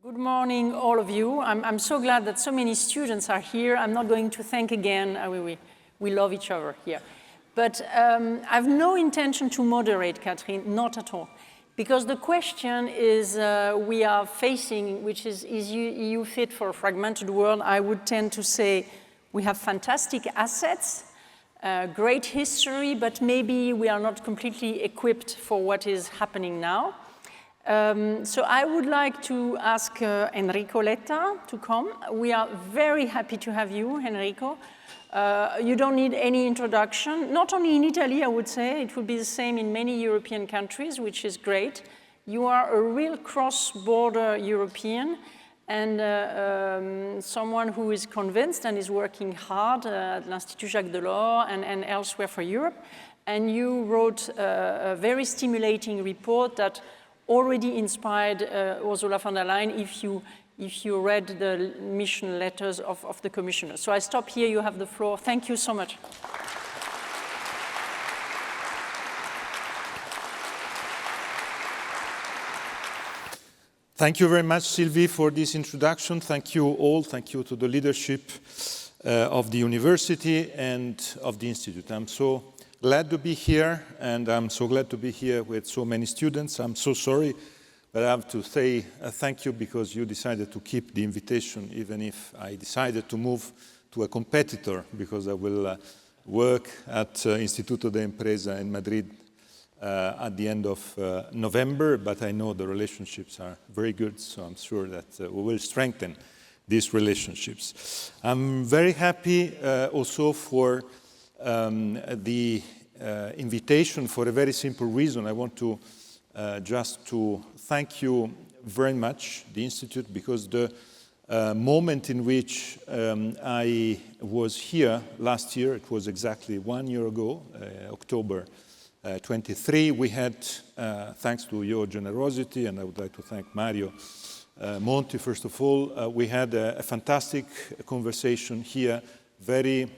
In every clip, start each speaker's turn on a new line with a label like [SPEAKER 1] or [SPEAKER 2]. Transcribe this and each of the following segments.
[SPEAKER 1] Good morning, all of you. I'm so glad that so many students are here. I'm not going to thank again. We love each other here. But I have no intention to moderate, Catherine, not at all. Because the question is we are facing, which is EU fit for a fragmented world? I would tend to say we have fantastic assets, great history, but maybe we are not completely equipped for what is happening now. So I would like to ask Enrico Letta to come. We are very happy to have you, Enrico. You don't need any introduction. Not only in Italy, I would say, it would be the same in many European countries, which is great. You are a real cross-border European and someone who is convinced and is working hard at l'Institut Jacques Delors and elsewhere for Europe. And you wrote a very stimulating report that already inspired Ursula von der Leyen if you read the mission letters of the commissioner. So I stop here, you have the floor. Thank you so much.
[SPEAKER 2] Thank you very much, Sylvie, for this introduction. Thank you all. Thank you to the leadership of the university and of the Institute. I'm so glad to be here, and I'm so glad to be here with so many students. I'm so sorry, but I have to say thank you because you decided to keep the invitation, even if I decided to move to a competitor, because I will work at Instituto de Empresa in Madrid at the end of November, but I know the relationships are very good, so I'm sure that we will strengthen these relationships. I'm very happy also for the invitation for a very simple reason. I want to just to thank you very much, the Institute, because the moment in which I was here last year, it was exactly 1 year ago, October 23, we had, thanks to your generosity, and I would like to thank Mario Monti, first of all, we had a fantastic conversation here, very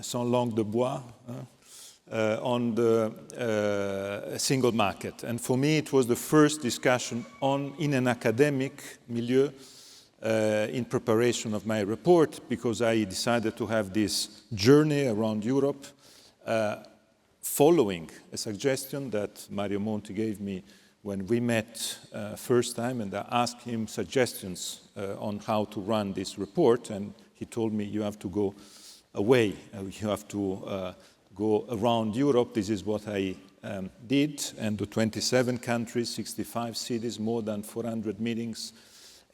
[SPEAKER 2] sans langue de bois, on the single market. And for me, it was the first discussion in an academic milieu in preparation of my report, because I decided to have this journey around Europe following a suggestion that Mario Monti gave me when we met first time, and I asked him suggestions on how to run this report, and he told me, you have to go away, you have to go around Europe. This is what I did, and the 27 countries, 65 cities, more than 400 meetings,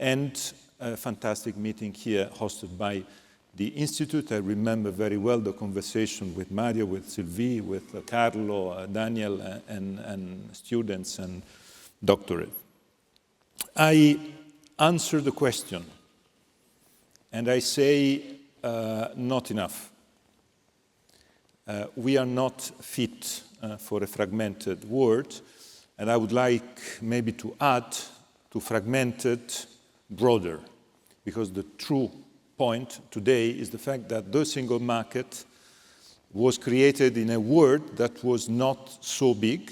[SPEAKER 2] and a fantastic meeting here hosted by the Institute. I remember very well the conversation with Mario, with Sylvie, with Carlo, Daniel, and students and doctorate. I answer the question, and I say not enough. We are not fit for a fragmented world, and I would like maybe to add to fragmented broader, because the true point today is the fact that the single market was created in a world that was not so big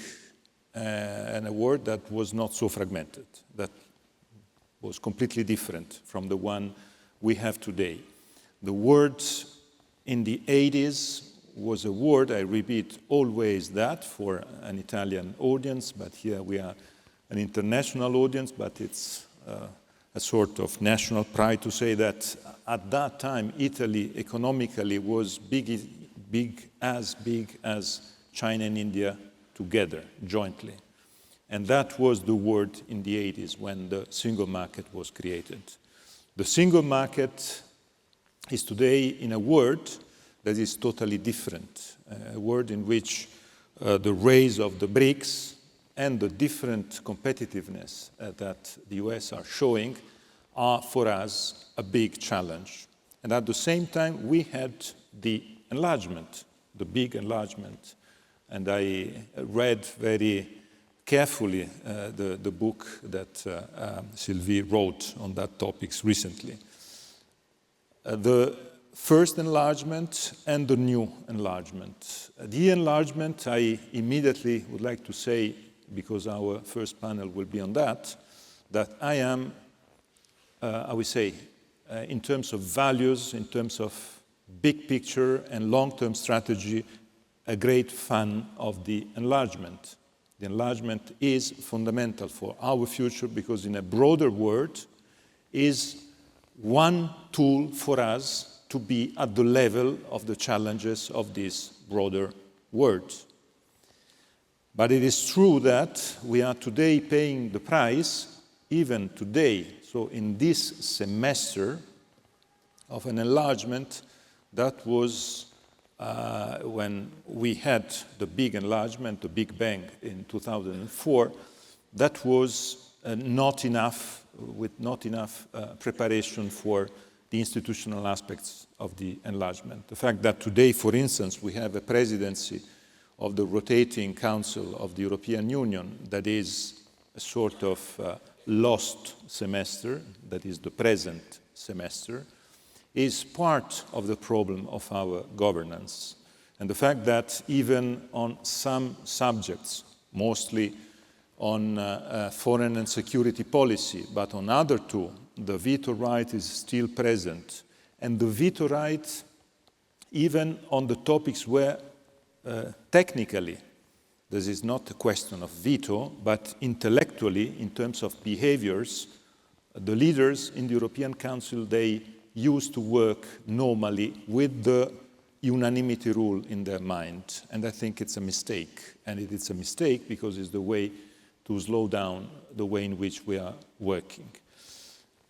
[SPEAKER 2] and a world that was not so fragmented, that was completely different from the one we have today. The word in the 80s was a word, I repeat always that for an Italian audience, but here we are an international audience, but it's a sort of national pride to say that at that time Italy economically was big as China and India together, jointly. And that was the word in the 80s when the single market was created. The single market is today in a world that is totally different, a world in which the rise of the BRICS and the different competitiveness that the US are showing are for us a big challenge. And at the same time, we had the enlargement, the big enlargement. And I read very carefully the book that Sylvie wrote on that topics recently. The first enlargement and the new enlargement. The enlargement, I immediately would like to say, because our first panel will be on that, that I am, I would say, in terms of values, in terms of big picture and long-term strategy, a great fan of the enlargement. The enlargement is fundamental for our future because in a broader world is one tool for us to be at the level of the challenges of this broader world. But it is true that we are today paying the price, even today. So in this semester of an enlargement, that was when we had the big enlargement, the Big Bang in 2004, that was not enough, with not enough preparation for the institutional aspects of the enlargement. The fact that today, for instance, we have a presidency of the rotating Council of the European Union that is a sort of lost semester, that is the present semester, is part of the problem of our governance. And the fact that even on some subjects, mostly on foreign and security policy, but on other two, the veto right is still present. And the veto right, even on the topics where technically this is not a question of veto, but intellectually, in terms of behaviors, the leaders in the European Council, they used to work normally with the unanimity rule in their mind. And I think it's a mistake. And it is a mistake because it's the way to slow down the way in which we are working.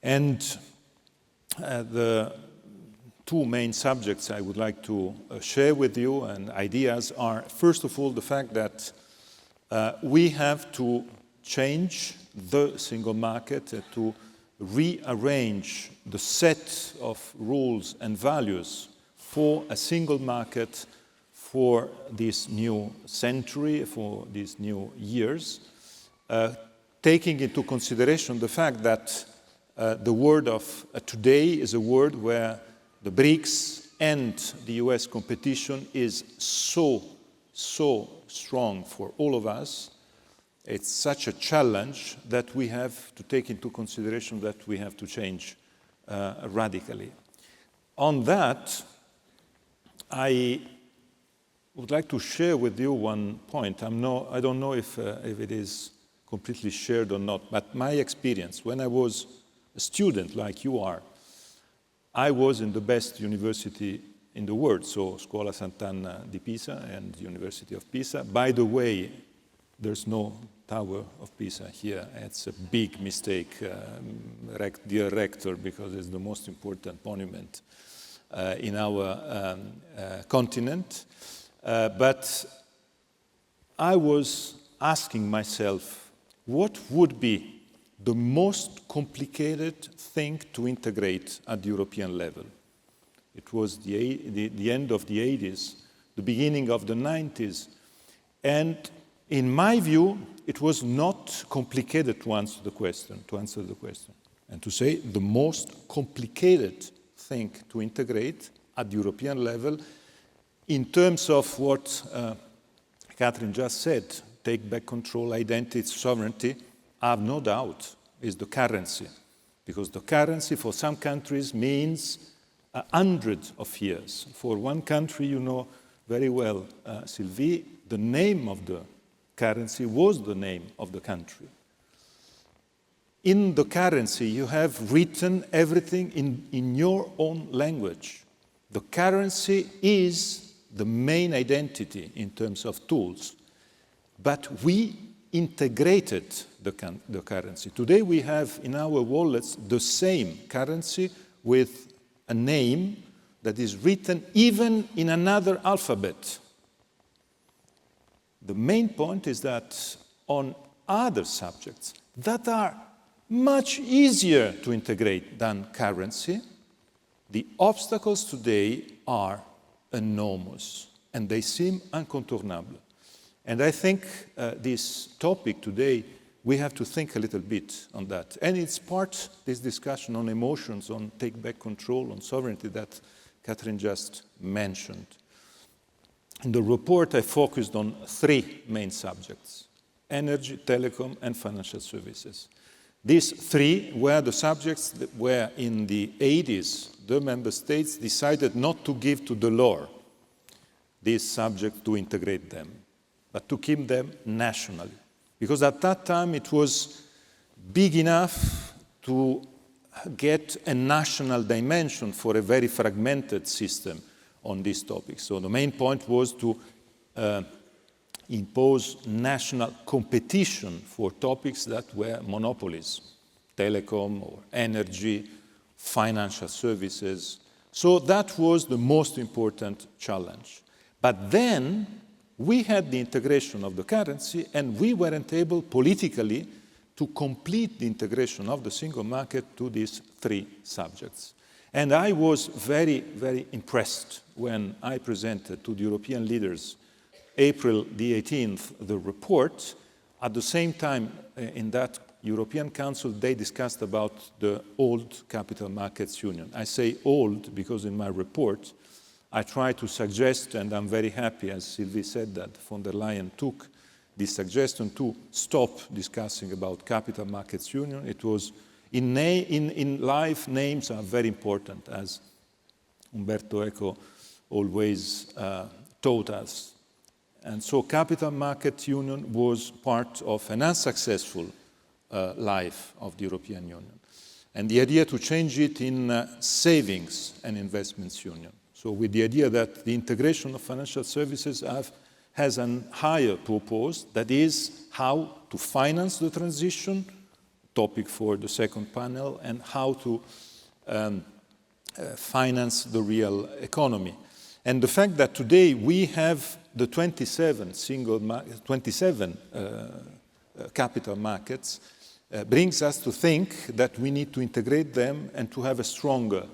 [SPEAKER 2] And the two main subjects I would like to share with you and ideas are, first of all, the fact that we have to change the single market to rearrange the set of rules and values for a single market for this new century, for these new years, taking into consideration the fact that the world of today is a world where the BRICS and the US competition is so strong for all of us. It's such a challenge that we have to take into consideration that we have to change radically. On that, I would like to share with you one point. I don't know if it is completely shared or not, but my experience, when I was a student like you are, I was in the best university in the world, so Scuola Sant'Anna di Pisa and University of Pisa. By the way, there's no Tower of Pisa here. It's a big mistake, dear rector, because it's the most important monument in our continent. But I was asking myself, what would be the most complicated thing to integrate at the European level? It was the end of the 80s, the beginning of the 90s. And in my view, it was not complicated to answer the question. And to say the most complicated thing to integrate at the European level, in terms of what Catherine just said, take back control, identity, sovereignty, I have no doubt, is the currency. Because the currency for some countries means 100 of years. For one country, you know very well, Sylvie, the name of the currency was the name of the country. In the currency, you have written everything in your own language. The currency is the main identity in terms of tools. But we integrated the currency. Today we have in our wallets the same currency with a name that is written even in another alphabet. The main point is that on other subjects that are much easier to integrate than currency, the obstacles today are enormous and they seem incontournable. And I think this topic today, we have to think a little bit on that. And it's part, this discussion on emotions, on take back control, on sovereignty that Catherine just mentioned. In the report, I focused on three main subjects: energy, telecom, and financial services. These three were the subjects that were in the 80s, the member states decided not to give to the law these subjects to integrate them, but to keep them nationally. Because at that time it was big enough to get a national dimension for a very fragmented system on this topic. So the main point was to impose national competition for topics that were monopolies, telecom or energy, financial services. So that was the most important challenge. But then we had the integration of the currency and we weren't able politically to complete the integration of the single market to these three subjects. And I was very, very impressed when I presented to the European leaders April the 18th, the report. At the same time, in that European Council, they discussed about the old capital markets union. I say old because in my report, I try to suggest, and I'm very happy, as Sylvie said, that von der Leyen took this suggestion to stop discussing about capital markets union. It was, in life, names are very important, as Umberto Eco always taught us. And so capital market union was part of an unsuccessful life of the European Union. And the idea to change it in savings and investments union. So with the idea that the integration of financial services has a higher purpose, that is how to finance the transition, topic for the second panel, and how to finance the real economy. And the fact that today we have the 27 capital markets brings us to think that we need to integrate them and to have a stronger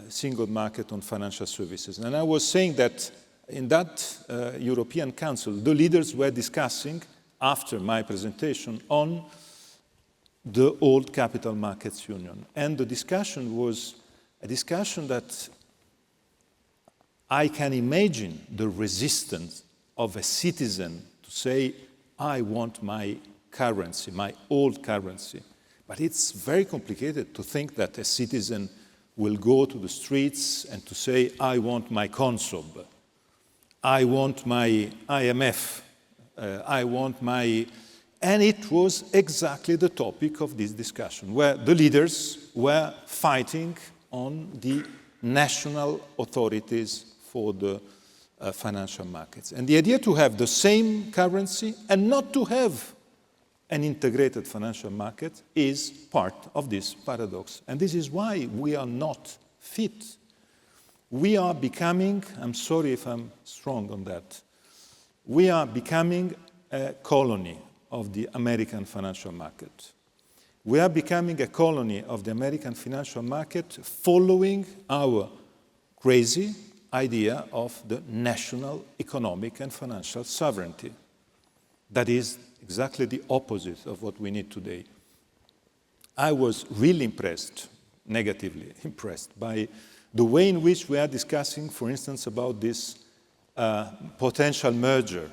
[SPEAKER 2] single market on financial services. And I was saying that in that European Council, the leaders were discussing, after my presentation, on the old capital markets union. And the discussion was a discussion that I can imagine the resistance of a citizen to say, I want my currency, my old currency. But it's very complicated to think that a citizen will go to the streets and to say, I want my Consob, I want my IMF, I want my... And it was exactly the topic of this discussion, where the leaders were fighting on the national authorities for the financial markets. And the idea to have the same currency and not to have an integrated financial market is part of this paradox. And this is why we are not fit. We are becoming, I'm sorry if I'm strong on that, we are becoming a colony of the American financial market. We are becoming a colony of the American financial market following our crazy idea of the national economic and financial sovereignty. That is exactly the opposite of what we need today. I was really impressed, negatively impressed, by the way in which we are discussing, for instance, about this potential merger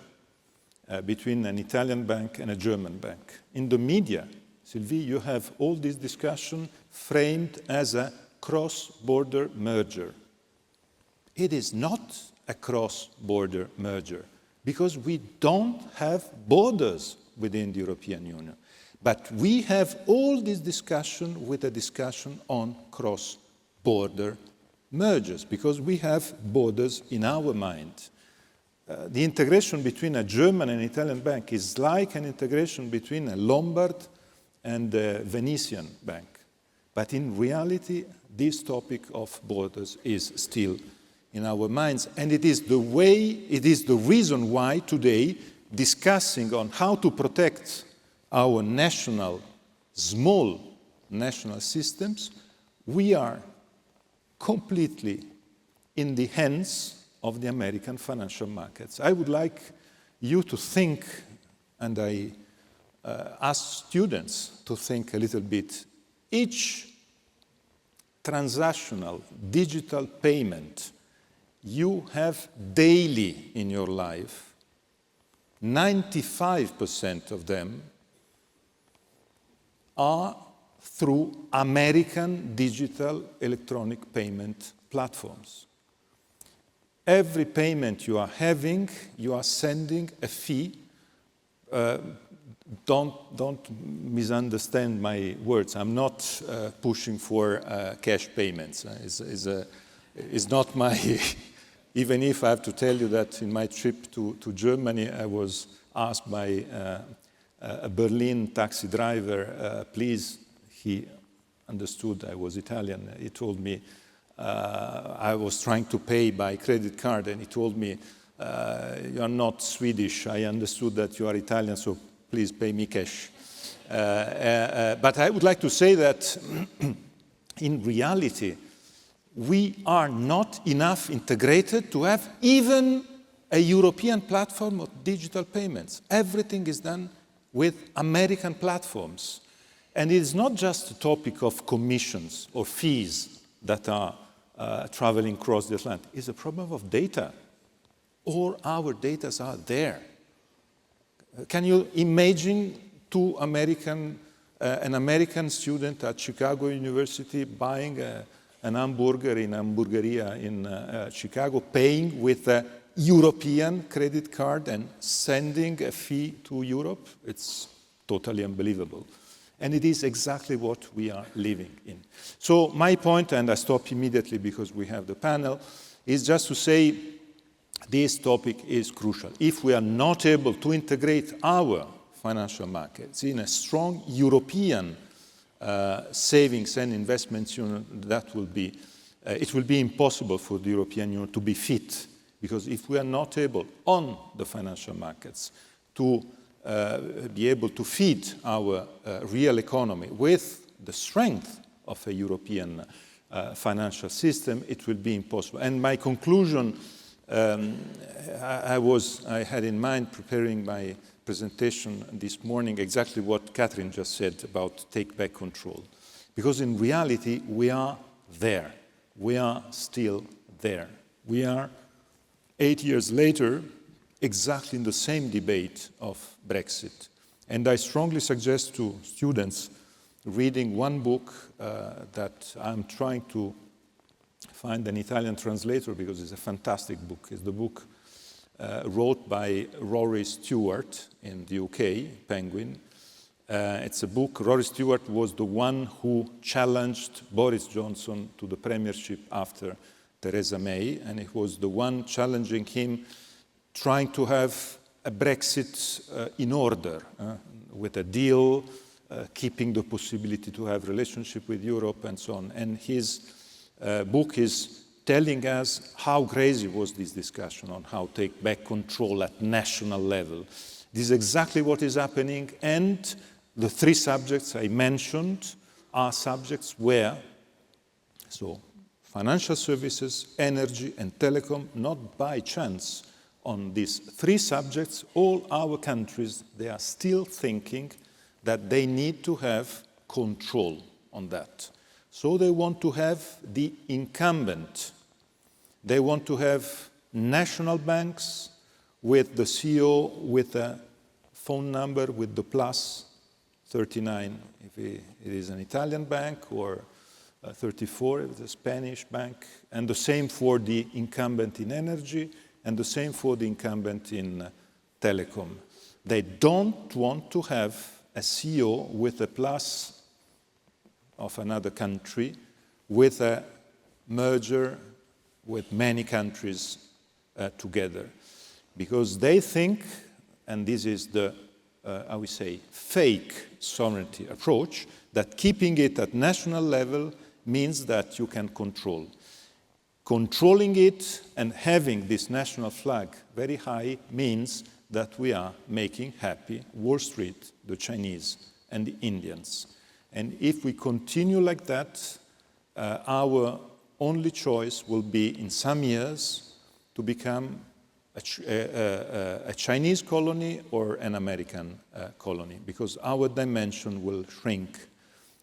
[SPEAKER 2] between an Italian bank and a German bank. In the media, Sylvie, you have all this discussion framed as a cross-border merger. It is not a cross-border merger because we don't have borders within the European Union. But we have all this discussion with a discussion on cross-border mergers because we have borders in our mind. The integration between a German and Italian bank is like an integration between a Lombard and a Venetian bank. But in reality, this topic of borders is still in our minds. And it is the reason why today, discussing on how to protect our small national systems, we are completely in the hands of the American financial markets. I would like you to think, and I ask students to think a little bit, each transactional digital payment you have daily in your life, 95% of them are through American digital electronic payment platforms. Every payment you are having, you are sending a fee. Don't misunderstand my words. I'm not pushing for cash payments. It's not my, even if I have to tell you that in my trip to Germany, I was asked by a Berlin taxi driver, please, he understood I was Italian. He told me, I was trying to pay by credit card, and he told me, you are not Swedish. I understood that you are Italian, so please pay me cash. But I would like to say that in reality, we are not enough integrated to have even a European platform of digital payments. Everything is done with American platforms. And it is not just a topic of commissions or fees that are traveling across the Atlantic. It's a problem of data. All our data are there. Can you imagine an American student at Chicago University buying an hamburger in a hamburgeria in Chicago, paying with a European credit card and sending a fee to Europe? It's totally unbelievable. And it is exactly what we are living in. So my point, and I stop immediately because we have the panel, is just to say this topic is crucial. If we are not able to integrate our financial markets in a strong European savings and investments union, that will be, it will be impossible for the European Union to be fit. Because if we are not able on the financial markets to be able to feed our real economy with the strength of a European financial system, it will be impossible. And my conclusion, I had in mind preparing my presentation this morning exactly what Catherine just said about take back control. Because in reality, we are there. We are still there. We are 8 years later, exactly in the same debate of Brexit. And I strongly suggest to students reading one book that I'm trying to find an Italian translator because it's a fantastic book. It's the book wrote by Rory Stewart in the UK, Penguin. It's a book, Rory Stewart was the one who challenged Boris Johnson to the premiership after Theresa May, and he was the one challenging him, trying to have a Brexit in order, with a deal, keeping the possibility to have relationship with Europe and so on. And his book is telling us how crazy was this discussion on how to take back control at national level. This is exactly what is happening, and the three subjects I mentioned are subjects where, so financial services, energy, and telecom, not by chance. On these three subjects, all our countries, they are still thinking that they need to have control on that. So they want to have the incumbent. They want to have national banks with the CEO with a phone number with the plus 39 if it is an Italian bank, or 34 if it's a Spanish bank, and the same for the incumbent in energy, and the same for the incumbent in telecom. They don't want to have a CEO with a plus of another country with a merger with many countries together. Because they think, and this is the, I would say, fake sovereignty approach, that keeping it at national level means that you can control. Controlling it and having this national flag very high means that we are making happy Wall Street, the Chinese, and the Indians. And if we continue like that, our only choice will be, in some years, to become a Chinese colony or an American colony, because our dimension will shrink.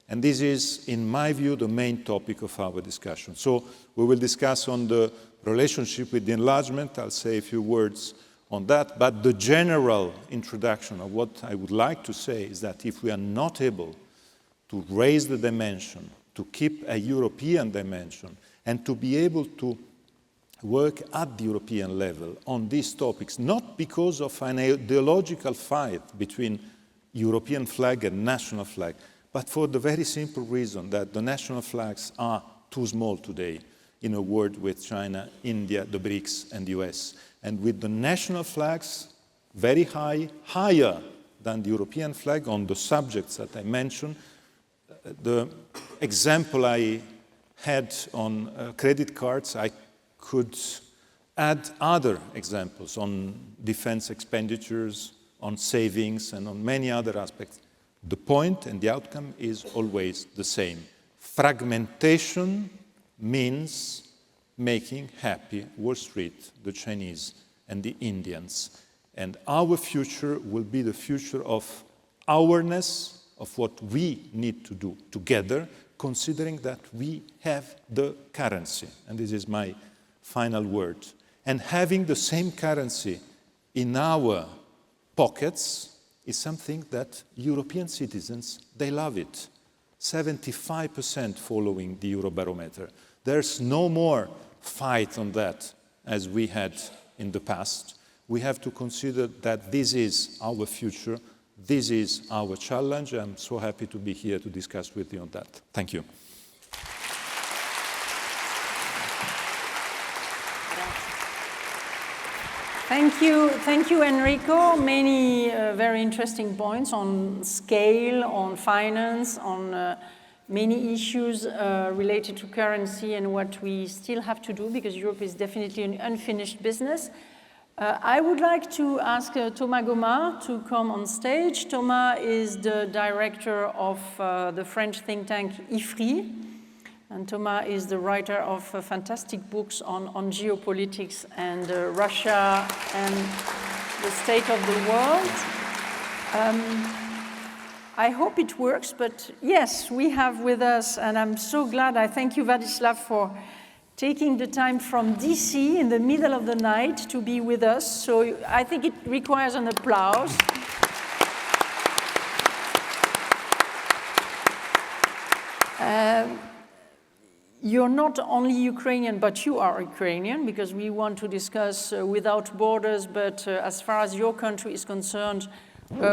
[SPEAKER 2] And this is, in my view, the main topic of our discussion. So we will discuss on the relationship with the enlargement. I'll say a few words on that. But the general introduction of what I would like to say is that if we are not able to raise the dimension, to keep a European dimension, and to be able to work at the European level on these topics, not because of an ideological fight between European flag and national flag, but for the very simple reason that the national flags are too small today in a world with China, India, the BRICS, and the US. And with the national flags very high, higher than the European flag on the subjects that I mentioned, the example I had on credit cards, I could add other examples on defense expenditures, on savings, and on many other aspects. The point and the outcome is always the same. Fragmentation means making happy Wall Street, the Chinese, and the Indians. And our future will be the future of awareness of what we need to do together, considering that we have the currency. And this is my final word. And having the same currency in our pockets is something that European citizens, they love it. 75% following the Eurobarometer. There's no more fight on that as we had in the past. We have to consider that this is our future, this is our challenge. I'm so happy to be here to discuss with you on that. Thank you.
[SPEAKER 1] Thank you, Enrico. Many very interesting points on scale, on finance, on many issues related to currency and what we still have to do, because Europe is definitely an unfinished business. I would like to ask Thomas Gomard to come on stage. Thomas is the director of the French think tank IFRI. And Thomas is the writer of fantastic books on geopolitics and Russia and the state of the world. I hope it works, but yes, we have with us, and I'm so glad, I thank you, Vladislav, for taking the time from DC in the middle of the night to be with us. So I think it requires an applause. You're not only Ukrainian, but you are Ukrainian, because we want to discuss without borders, but as far as your country is concerned,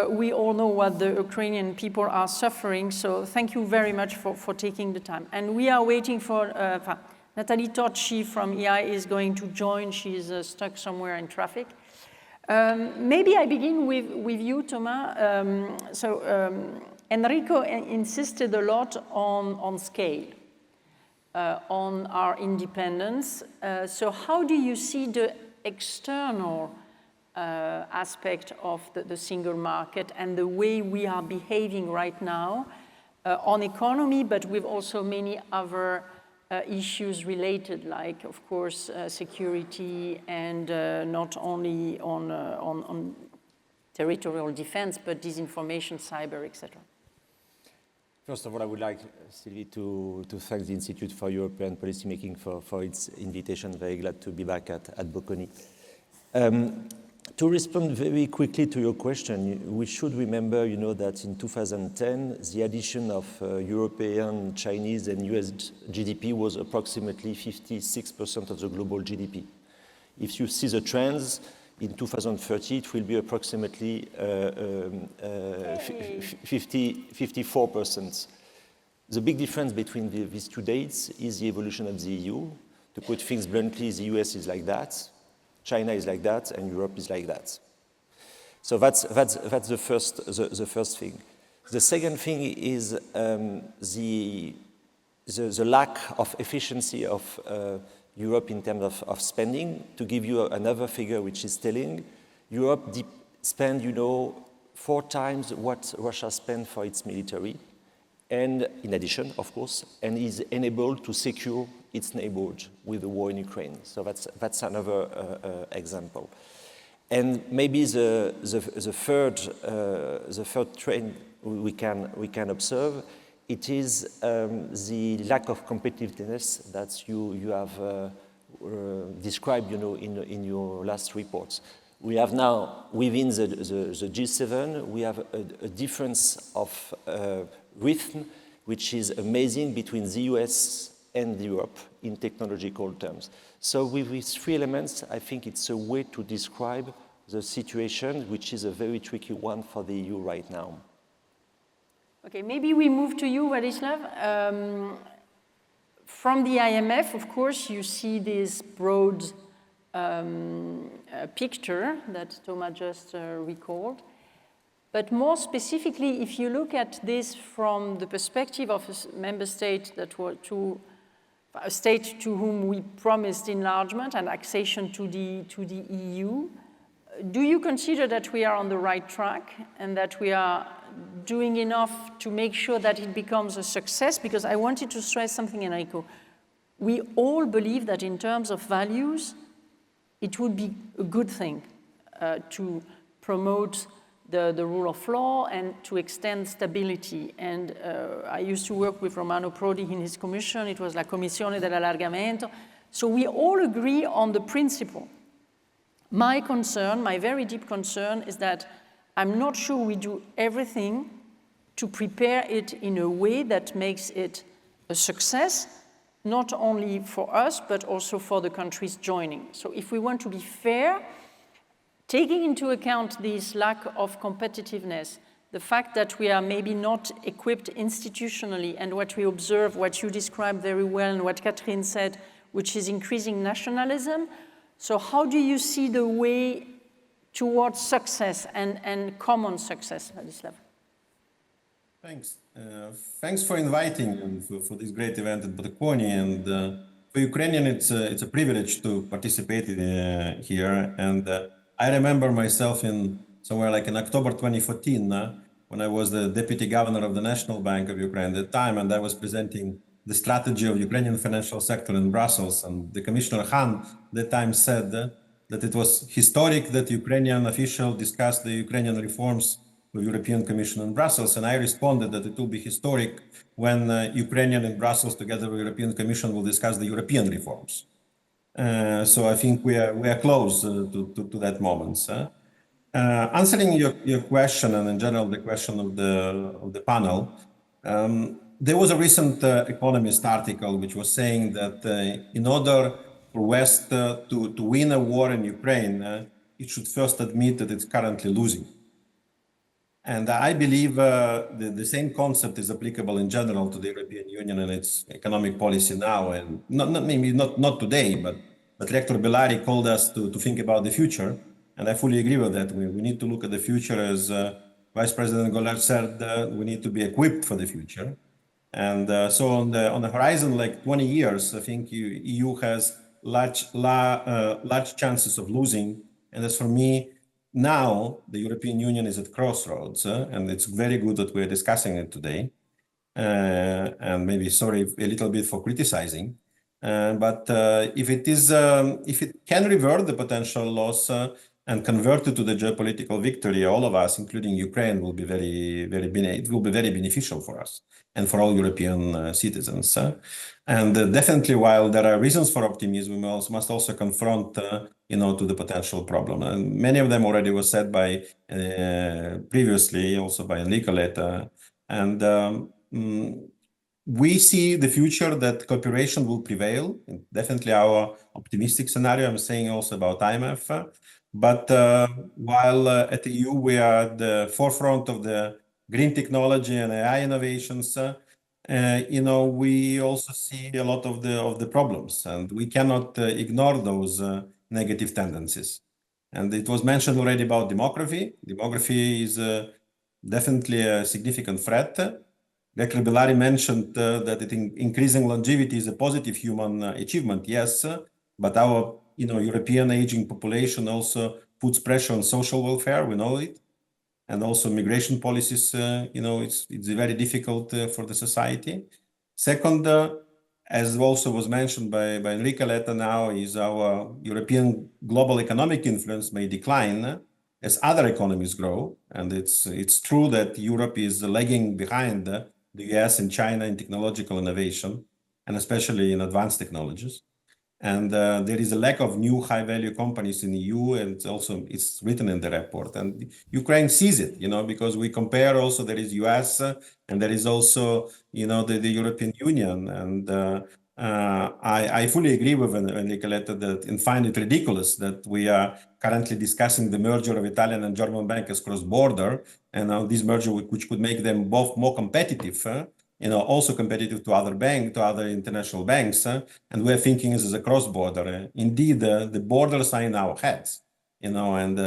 [SPEAKER 1] we all know what the Ukrainian people are suffering, so thank you very much for taking the time. And we are waiting for, Nathalie Tocci from EI is going to join, she's stuck somewhere in traffic. Maybe I begin with you, Thomas. Enrico insisted a lot on scale. On our independence. So how do you see the external aspect of the single market and the way we are behaving right now on economy, but with also many other issues related, like, of course, security and not only on territorial defense, but disinformation, cyber, etc.?
[SPEAKER 3] First of all, I would like, Sylvie, to thank the Institute for European Policymaking for its invitation. Very glad to be back at Bocconi. To respond very quickly to your question, we should remember, that in 2010, the addition of European, Chinese, and US GDP was approximately 56% of the global GDP. If you see the trends, in 2030, it will be approximately 54%. The big difference between these two dates is the evolution of the EU. To put things bluntly, the US is like that, China is like that, and Europe is like that. So that's the first thing. The second thing is the lack of efficiency of Europe in terms of spending. To give you another figure which is telling, Europe spends, 4 times what Russia spent for its military, and in addition, of course, and is enabled to secure its neighborhood with the war in Ukraine. So that's another example. And maybe the third trend we can observe, it is the lack of competitiveness that you have described, in your last reports. We have now, within the G7, we have a difference of rhythm which is amazing between the US and Europe in technological terms. So with these three elements, I think it's a way to describe the situation, which is a very tricky one for the EU right now.
[SPEAKER 1] Okay, maybe we move to you, Vladislav. From the IMF, of course, you see this broad picture that Thomas just recalled. But more specifically, if you look at this from the perspective of a member state that were a state to whom we promised enlargement and accession to the EU, do you consider that we are on the right track and that we are doing enough to make sure that it becomes a success? Because I wanted to stress something, Enrico. We all believe that in terms of values, it would be a good thing to promote the rule of law and to extend stability. And I used to work with Romano Prodi in his commission. It was la Commissione dell'Allargamento. So we all agree on the principle. My concern, my very deep concern, is that I'm not sure we do everything to prepare it in a way that makes it a success, not only for us, but also for the countries joining. So if we want to be fair, taking into account this lack of competitiveness, the fact that we are maybe not equipped institutionally, and what we observe, what you described very well, and what Catherine said, which is increasing nationalism. So how do you see the way towards success and common success, Vladislav?
[SPEAKER 4] Thanks. Thanks for inviting and for this great event at Bocconi. And for Ukrainian, it's a privilege to participate here. And I remember myself in somewhere like in October 2014, when I was the deputy governor of the National Bank of Ukraine at the time, and I was presenting the strategy of Ukrainian financial sector in Brussels. And the Commissioner Hahn at the time said that it was historic that Ukrainian officials discussed the Ukrainian reforms with European Commission in Brussels. And I responded that it will be historic when Ukrainian in Brussels together with European Commission will discuss the European reforms. So I think we are close to that moment. Answering your question, and in general the question of the panel, there was a recent Economist article which was saying that in order for West to win a war in Ukraine, it should first admit that it's currently losing. And I believe the same concept is applicable in general to the European Union and its economic policy now. And not today, but Rector Bellari called us to think about the future. And I fully agree with that. We need to look at the future, as Vice President Goulart said, we need to be equipped for the future. And so on the horizon, like 20 years, I think EU has large chances of losing. And as for me, now the European Union is at crossroads, and it's very good that we're discussing it today. And maybe sorry a little bit for criticizing, but if it can revert the potential loss and convert it to the geopolitical victory, all of us, including Ukraine, will be it will be very beneficial for us and for all European citizens. And definitely, while there are reasons for optimism, we must also confront, to the potential problem. And many of them already were said by previously, also by Enrico Letta. And we see the future that cooperation will prevail. Definitely our optimistic scenario. I'm saying also about IMF. But while at the EU we are at the forefront of the green technology and AI innovations, we also see a lot of the problems, and we cannot ignore those negative tendencies. And it was mentioned already about demography. Demography is definitely a significant threat. Dr. Bellari mentioned that increasing longevity is a positive human achievement, yes, but our European aging population also puts pressure on social welfare, we know it, and also migration policies, it's very difficult for the society. Second, as also was mentioned by Enrico Letta now, is our European global economic influence may decline as other economies grow. And it's true that Europe is lagging behind the US and China in technological innovation, and especially in advanced technologies. And there is a lack of new high-value companies in the EU, and it's written in the report. And Ukraine sees it, because we compare also, there is US and there is also, the European Union. And I fully agree with Enrique Letta that and find it ridiculous that we are currently discussing the merger of Italian and German banks cross-border, and this merger which could make them both more competitive, also competitive to other international banks, and we're thinking this is a cross-border. Indeed, the borders are in our heads, and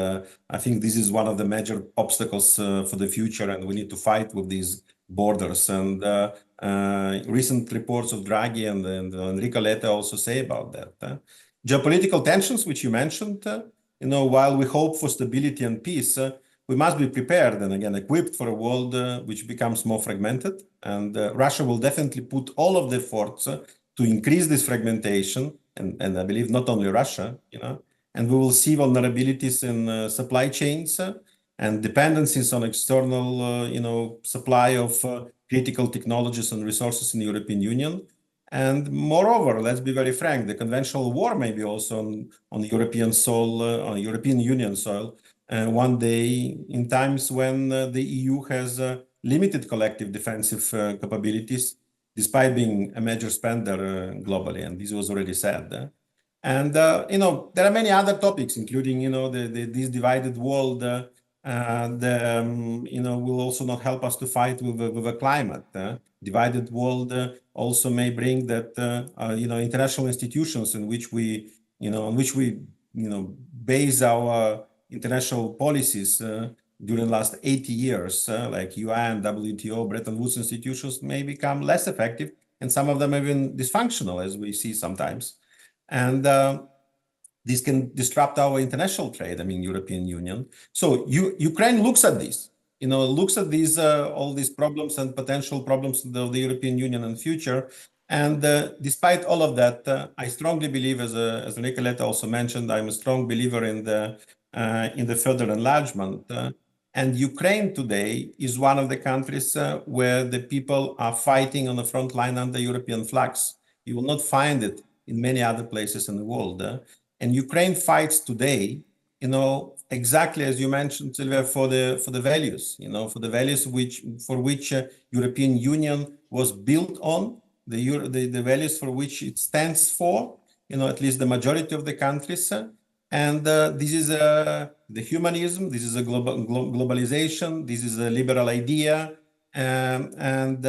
[SPEAKER 4] I think this is one of the major obstacles for the future, and we need to fight with these borders. And recent reports of Draghi and Enrico Letta also say about that. Geopolitical tensions, which you mentioned, while we hope for stability and peace, we must be prepared and again equipped for a world which becomes more fragmented. And Russia will definitely put all of the efforts to increase this fragmentation. And I believe not only Russia, and we will see vulnerabilities in supply chains and dependencies on external, supply of critical technologies and resources in the European Union. And moreover, let's be very frank, the conventional war may be also on the European soil, on European Union soil, one day in times when the EU has limited collective defensive capabilities, despite being a major spender globally, and this was already said. And there are many other topics, including this divided world. Will also not help us to fight with a climate. Divided world also may bring that international institutions in which we base our international policies during the last 80 years, like UN, WTO, Bretton Woods institutions, may become less effective, and some of them even dysfunctional, as we see sometimes. And this can disrupt our international trade, European Union. So Ukraine looks at this, all these problems and potential problems of the European Union in the future. And despite all of that, I strongly believe, as Enrique Letta also mentioned, I'm a strong believer in the further enlargement. And Ukraine today is one of the countries where the people are fighting on the front line under European flags. You will not find it in many other places in the world. And Ukraine fights today, exactly as you mentioned, Silvia, for the values, for the values for which European Union was built on, the values for which it stands for, at least the majority of the countries. And this is the humanism, this is a globalization, this is a liberal idea, and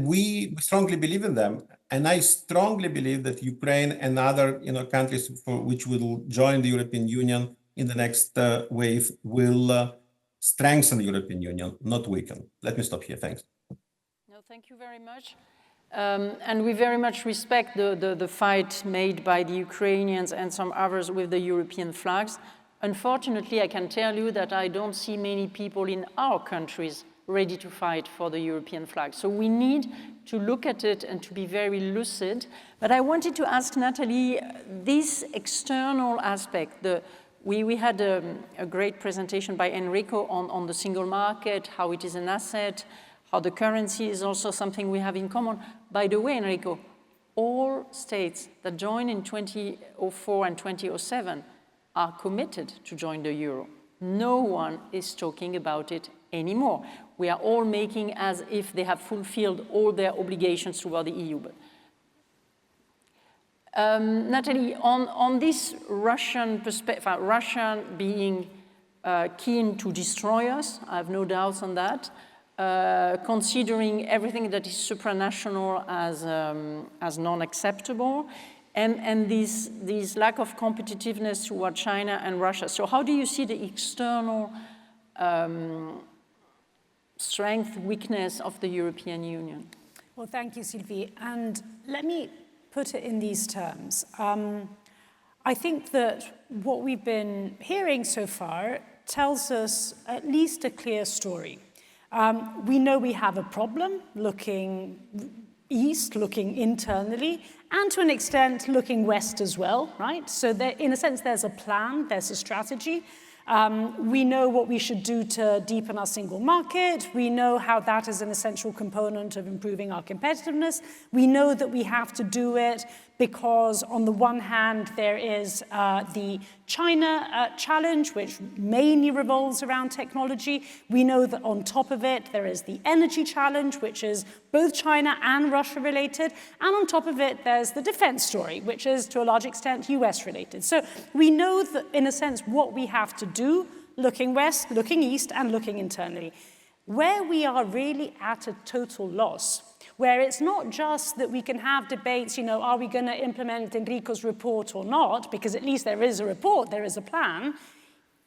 [SPEAKER 4] we strongly believe in them. And I strongly believe that Ukraine and other countries for which will join the European Union in the next wave will strengthen the European Union, not weaken. Let me stop here. Thanks.
[SPEAKER 1] No, thank you very much. And we very much respect the fight made by the Ukrainians and some others with the European flags. Unfortunately, I can tell you that I don't see many people in our countries ready to fight for the European flag. So we need to look at it and to be very lucid. But I wanted to ask Natalie, this external aspect, we had a great presentation by Enrico on the single market, how it is an asset, how the currency is also something we have in common. By the way, Enrico, all states that joined in 2004 and 2007 are committed to join the euro. No one is talking about it anymore. We are all making as if they have fulfilled all their obligations toward the EU. But, Natalie, on this Russian perspective, Russia being keen to destroy us, I have no doubts on that, considering everything that is supranational as non-acceptable, and this lack of competitiveness toward China and Russia. So how do you see the external strength, weakness of the European Union?
[SPEAKER 5] Well, thank you, Sylvie. And let me put it in these terms. I think that what we've been hearing so far tells us at least a clear story. We know we have a problem looking east, looking internally, and to an extent looking west as well, right? So there, in a sense, there's a plan, there's a strategy. We know what we should do to deepen our single market. We know how that is an essential component of improving our competitiveness. We know that we have to do it because, on the one hand, there is the China challenge, which mainly revolves around technology. We know that on top of it, there is the energy challenge, which is both China and Russia related. And on top of it, there's the defense story, which is, to a large extent, US related. So we know that, in a sense, what we have to do, looking west, looking east, and looking internally. Where we are really at a total loss, where it's not just that we can have debates, are we going to implement Enrico's report or not, because at least there is a report, there is a plan,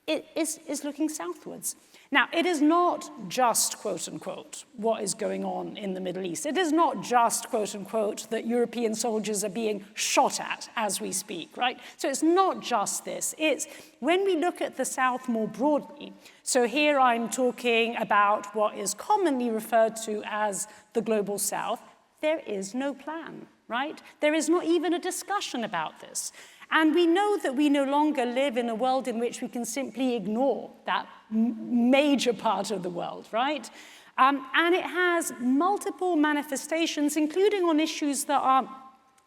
[SPEAKER 5] it is looking southwards. Now, it is not just, quote unquote, what is going on in the Middle East. It is not just, quote unquote, that European soldiers are being shot at as we speak, right? So it's not just this. It's when we look at the South more broadly. So here I'm talking about what is commonly referred to as the Global South. There is no plan, right? There is not even a discussion about this. And we know that we no longer live in a world in which we can simply ignore that major part of the world, right? And it has multiple manifestations, including on issues that are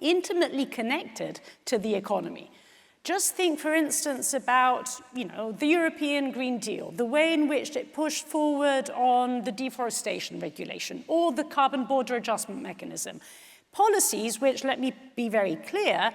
[SPEAKER 5] intimately connected to the economy. Just think, for instance, about, the European Green Deal, the way in which it pushed forward on the deforestation regulation or the carbon border adjustment mechanism. Policies which, let me be very clear,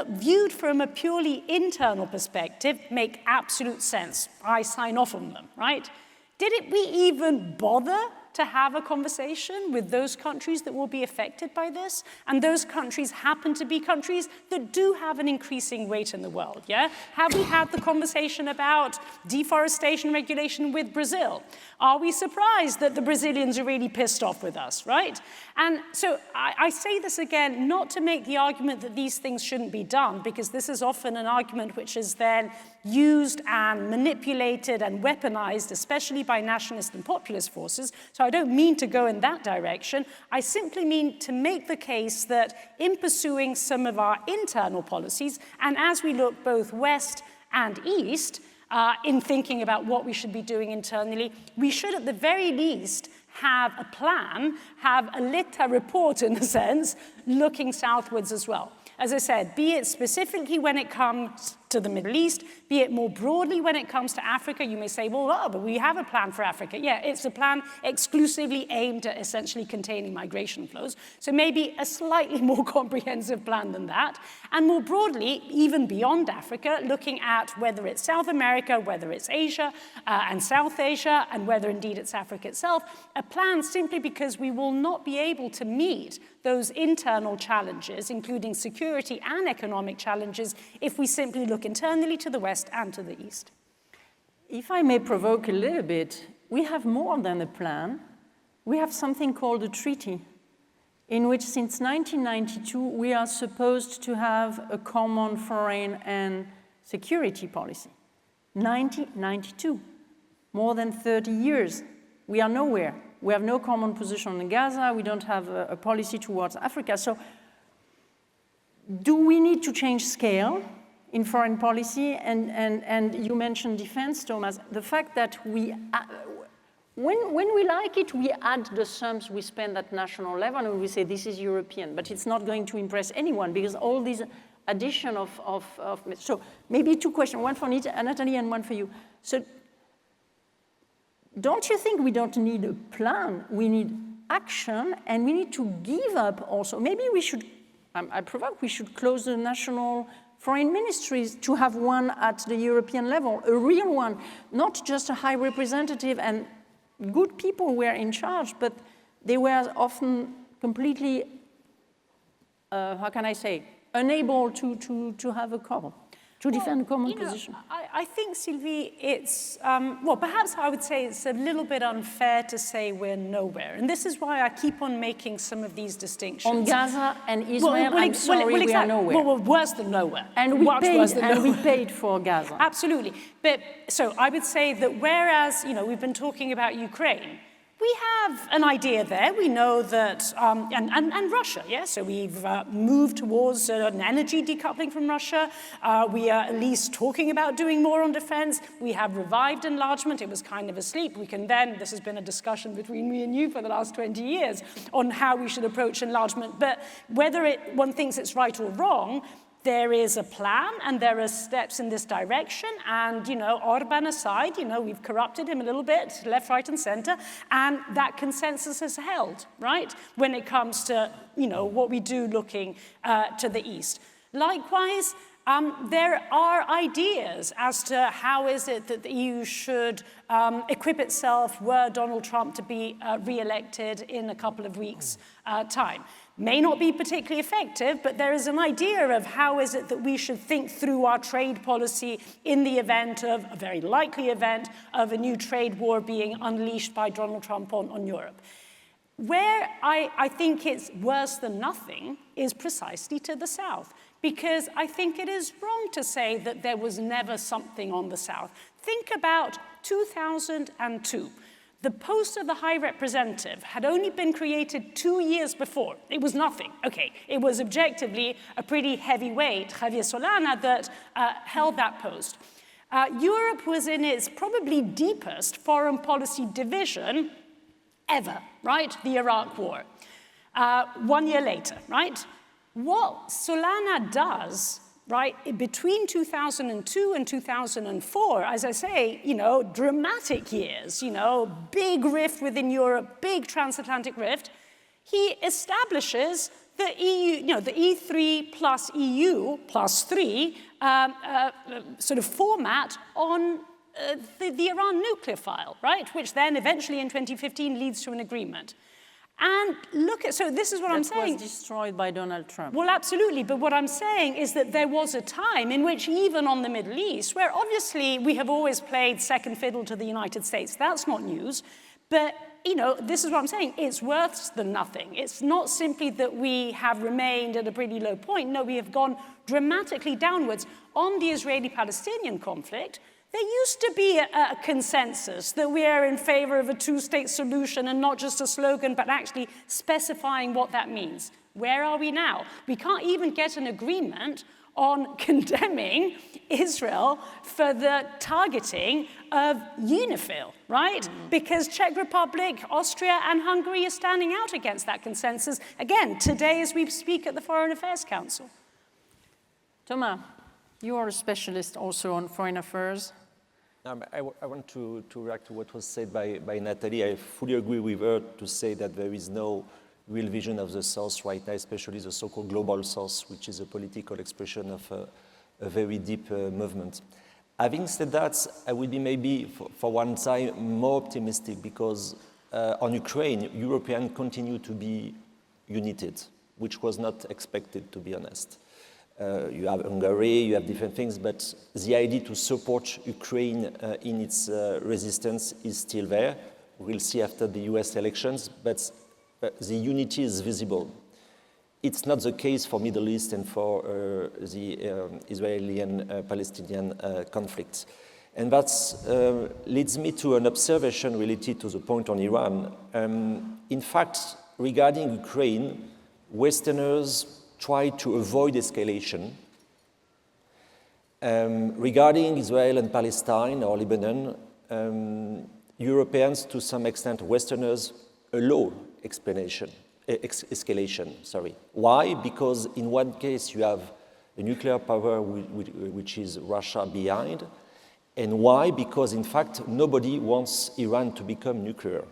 [SPEAKER 5] viewed from a purely internal perspective, make absolute sense. I sign off on them, right? Did we even bother to have a conversation with those countries that will be affected by this? And those countries happen to be countries that do have an increasing weight in the world, yeah? Have we had the conversation about deforestation regulation with Brazil? Are we surprised that the Brazilians are really pissed off with us, right? And so I say this again, not to make the argument that these things shouldn't be done, because this is often an argument which is then used and manipulated and weaponized, especially by nationalist and populist forces. So I don't mean to go in that direction. I simply mean to make the case that in pursuing some of our internal policies, and as we look both west and east, in thinking about what we should be doing internally, we should at the very least have a plan, have a Letta report in a sense, looking southwards as well. As I said, be it specifically when it comes to the Middle East, be it more broadly when it comes to Africa. You may say, well, but we have a plan for Africa. Yeah, it's a plan exclusively aimed at essentially containing migration flows. So maybe a slightly more comprehensive plan than that. And more broadly, even beyond Africa, looking at whether it's South America, whether it's Asia and South Asia, and whether indeed it's Africa itself, a plan simply because we will not be able to meet those internal challenges, including security and economic challenges, if we simply look internally to the west and to the east.
[SPEAKER 1] If I may provoke a little bit, we have more than a plan. We have something called a treaty, in which since 1992 we are supposed to have a common foreign and security policy. 1992, more than 30 years. We are nowhere. We have no common position in Gaza. We don't have a policy towards Africa. So do we need to change scale in foreign policy? And you mentioned defense, Thomas. The fact that when we like it, we add the sums we spend at national level and we say this is European, but it's not going to impress anyone because all these addition so maybe two questions, one for Natalie and one for you. So don't you think we don't need a plan? We need action, and we need to give up also. Maybe we should, I provoke, we should close the national foreign ministries to have one at the European level, a real one, not just a high representative and good people were in charge, but they were often completely, how can I say, unable to have a common. To defend a common position.
[SPEAKER 5] I think, Sylvie, it's, well, perhaps I would say it's a little bit unfair to say we're nowhere. And this is why I keep on making some of these distinctions.
[SPEAKER 1] On Gaza and Israel, I'm sorry, we are nowhere.
[SPEAKER 5] Well, worse than nowhere.
[SPEAKER 1] And we paid for Gaza.
[SPEAKER 5] Absolutely. But, so I would say that whereas, we've been talking about Ukraine, we have an idea there. We know that, and Russia, yeah, so we've moved towards an energy decoupling from Russia. We are at least talking about doing more on defense. We have revived enlargement. It was kind of asleep. We can then, this has been a discussion between me and you for the last 20 years on how we should approach enlargement. But whether one thinks it's right or wrong, there is a plan and there are steps in this direction, and, you know, Orban aside, you know, we've corrupted him a little bit, left, right, and center, and that consensus has held, right, when it comes to, you know, what we do looking to the east. Likewise, there are ideas as to how is it that the EU should equip itself were Donald Trump to be re-elected in a couple of weeks' time. May not be particularly effective, but there is an idea of how is it that we should think through our trade policy in the event of, a very likely event, of a new trade war being unleashed by Donald Trump on Europe. Where I think it's worse than nothing is precisely to the south, because I think it is wrong to say that there was never something on the south. Think about 2002. The post of the High Representative had only been created 2 years before. It was nothing. Okay, it was objectively a pretty heavy weight, Javier Solana, that held that post. Europe was in its probably deepest foreign policy division ever, right? The Iraq War. 1 year later, right? What Solana does, right, between 2002 and 2004, as I say, you know, dramatic years, you know, big rift within Europe, big transatlantic rift, he establishes the EU, you know, the E3 plus EU plus 3 sort of format on the Iran nuclear file, right, which then eventually in 2015 leads to an agreement. And look at, so this is what I'm saying.
[SPEAKER 1] That was destroyed by Donald Trump.
[SPEAKER 5] Well, absolutely, but what I'm saying is that there was a time in which even on the Middle East, where obviously we have always played second fiddle to the United States, that's not news, but, you know, this is what I'm saying, it's worse than nothing. It's not simply that we have remained at a pretty low point, no, we have gone dramatically downwards. On the Israeli-Palestinian conflict, there used to be a consensus that we are in favor of a two-state solution and not just a slogan, but actually specifying what that means. Where are we now? We can't even get an agreement on condemning Israel for the targeting of UNIFIL, right? Because Czech Republic, Austria, and Hungary are standing out against that consensus. Again, today as we speak at the Foreign Affairs Council.
[SPEAKER 1] Thomas, you are a specialist also on foreign affairs.
[SPEAKER 3] I want to react to what was said by Natalie. I fully agree with her to say that there is no real vision of the South right now, especially the so-called global South, which is a political expression of a very deep movement. Having said that, I would be maybe, for one time, more optimistic because on Ukraine, Europeans continue to be united, which was not expected, to be honest. You have Hungary, you have different things, but the idea to support Ukraine in its resistance is still there. We'll see after the US elections, but the unity is visible. It's not the case for Middle East and for the Israeli and Palestinian conflict. And that leads me to an observation related to the point on Iran. In fact, regarding Ukraine, Westerners try to avoid escalation. Regarding Israel and Palestine or Lebanon, Europeans, to some extent, Westerners, allow escalation. Why? Because in one case you have a nuclear power which is Russia behind, and why? Because in fact nobody wants Iran to become nuclear.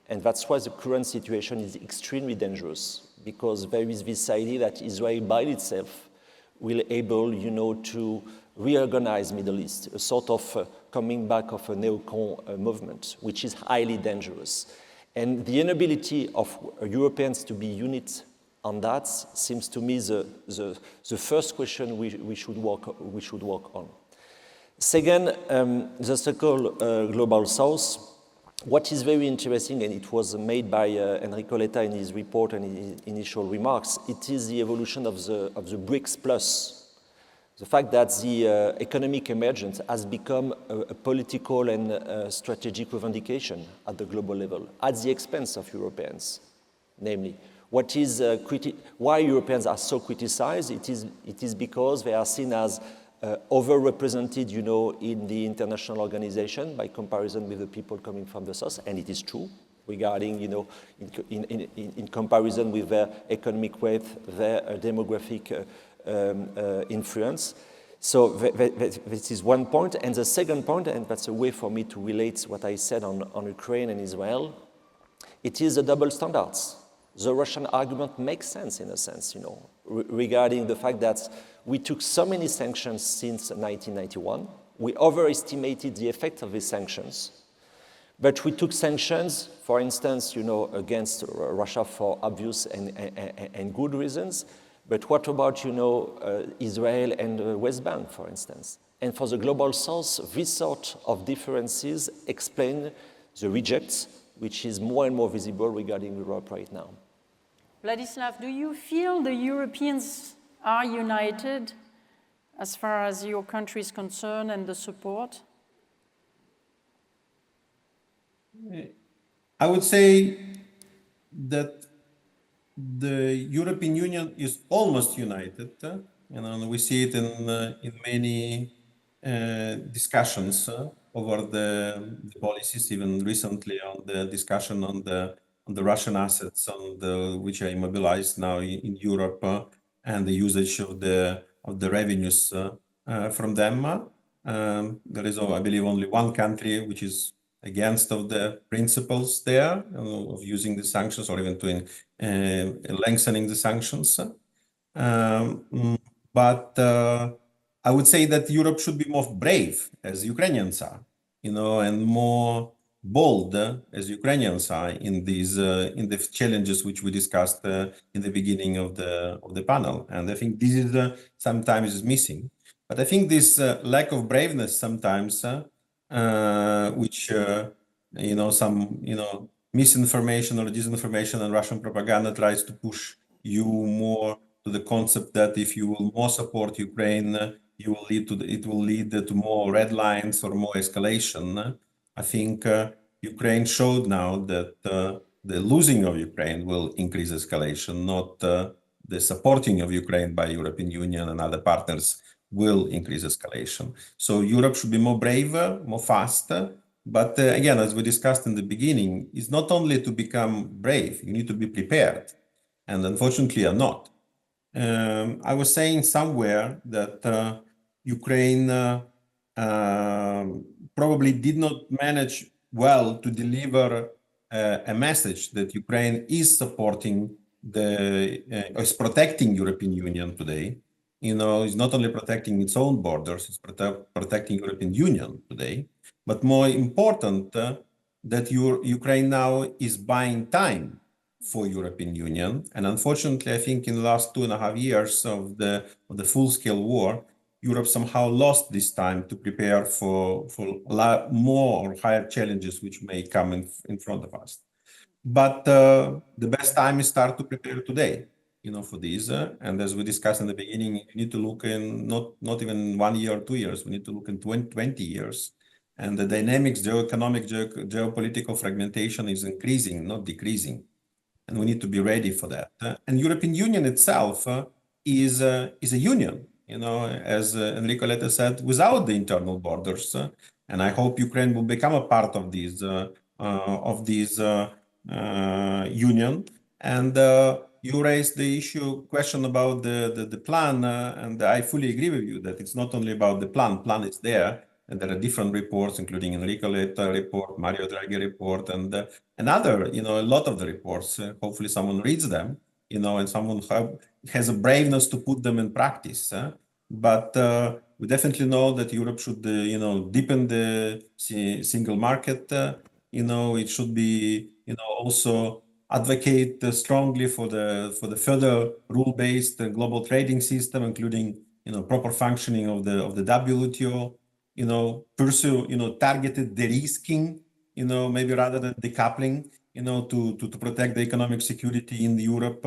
[SPEAKER 3] And that's why the current situation is extremely dangerous, because there is this idea that Israel by itself will able, you know, to reorganize Middle East, a sort of coming back of a neocon movement, which is highly dangerous. And the inability of Europeans to be unit on that seems to me the first question we should work on. Second, the so-called global South. What is very interesting, and it was made by Enrico Letta in his report and his initial remarks, it is the evolution of the BRICS Plus. The fact that the economic emergence has become a political and strategic revendication at the global level, at the expense of Europeans, namely. What is why Europeans are so criticized? It is because they are seen as overrepresented, you know, in the international organization by comparison with the people coming from the south, and it is true regarding, you know, in comparison with their economic weight, their demographic influence. So this is one point. And the second point, and that's a way for me to relate what I said on Ukraine and Israel, it is the double standards. The Russian argument makes sense in a sense, you know, regarding the fact that we took so many sanctions since 1991. We overestimated the effect of these sanctions. But we took sanctions, for instance, you know, against Russia for obvious and good reasons. But what about, you know, Israel and the West Bank, for instance? And for the Global South, this sort of differences explain the rejects, which is more and more visible regarding Europe right now.
[SPEAKER 1] Vladislav, do you feel the Europeans are united as far as your country is concerned and the support?
[SPEAKER 4] I would say that the European Union is almost united. You know, and we see it in many discussions over the policies, even recently on the discussion on the Russian assets, which are immobilized now in Europe, and the usage of the revenues from them. There is, I believe, only one country which is against of the principles there of using the sanctions or even doing lengthening the sanctions. But I would say that Europe should be more brave, as Ukrainians are, you know, and more bold, as Ukrainians are, in the challenges which we discussed in the beginning of the panel. And I think this is sometimes is missing. But I think this lack of braveness sometimes, which you know, some misinformation or disinformation and Russian propaganda tries to push you more to the concept that if you will more support Ukraine, it will lead to more red lines or more escalation. I think Ukraine showed now that the losing of Ukraine will increase escalation, not the supporting of Ukraine by European Union and other partners will increase escalation. So Europe should be more brave, more fast. But again, as we discussed in the beginning, it's not only to become brave, you need to be prepared. And unfortunately, are not. I was saying somewhere that Ukraine probably did not manage well to deliver a message that Ukraine is supporting is protecting European Union today. You know, it's not only protecting its own borders, it's protecting European Union today. But more important, that Ukraine now is buying time for European Union. And unfortunately, I think in the last 2.5 years of the full-scale war, Europe somehow lost this time to prepare for a lot more or higher challenges which may come in front of us. But the best time is start to prepare today, you know, for this. And as we discussed in the beginning, you need to look in not even 1 year or 2 years. We need to look in 20 years. And the dynamics, geopolitical fragmentation is increasing, not decreasing. And we need to be ready for that. And European Union itself is a union, you know, as Enrico Letta said, without the internal borders. And I hope Ukraine will become a part of this union. And you raised the question about the plan, and I fully agree with you that it's not only about the plan. Plan is there, and there are different reports, including Enrico Letta report, Mario Draghi report, and other, you know, a lot of the reports. Hopefully someone reads them, you know, and someone has a braveness to put them in practice. But we definitely know that Europe should, you know, deepen the single market. You know, it should be, you know, also advocate strongly for the further rule-based global trading system, including, you know, proper functioning of the WTO. You know, pursue, you know, targeted de-risking, you know, maybe rather than decoupling, you know, to protect the economic security in Europe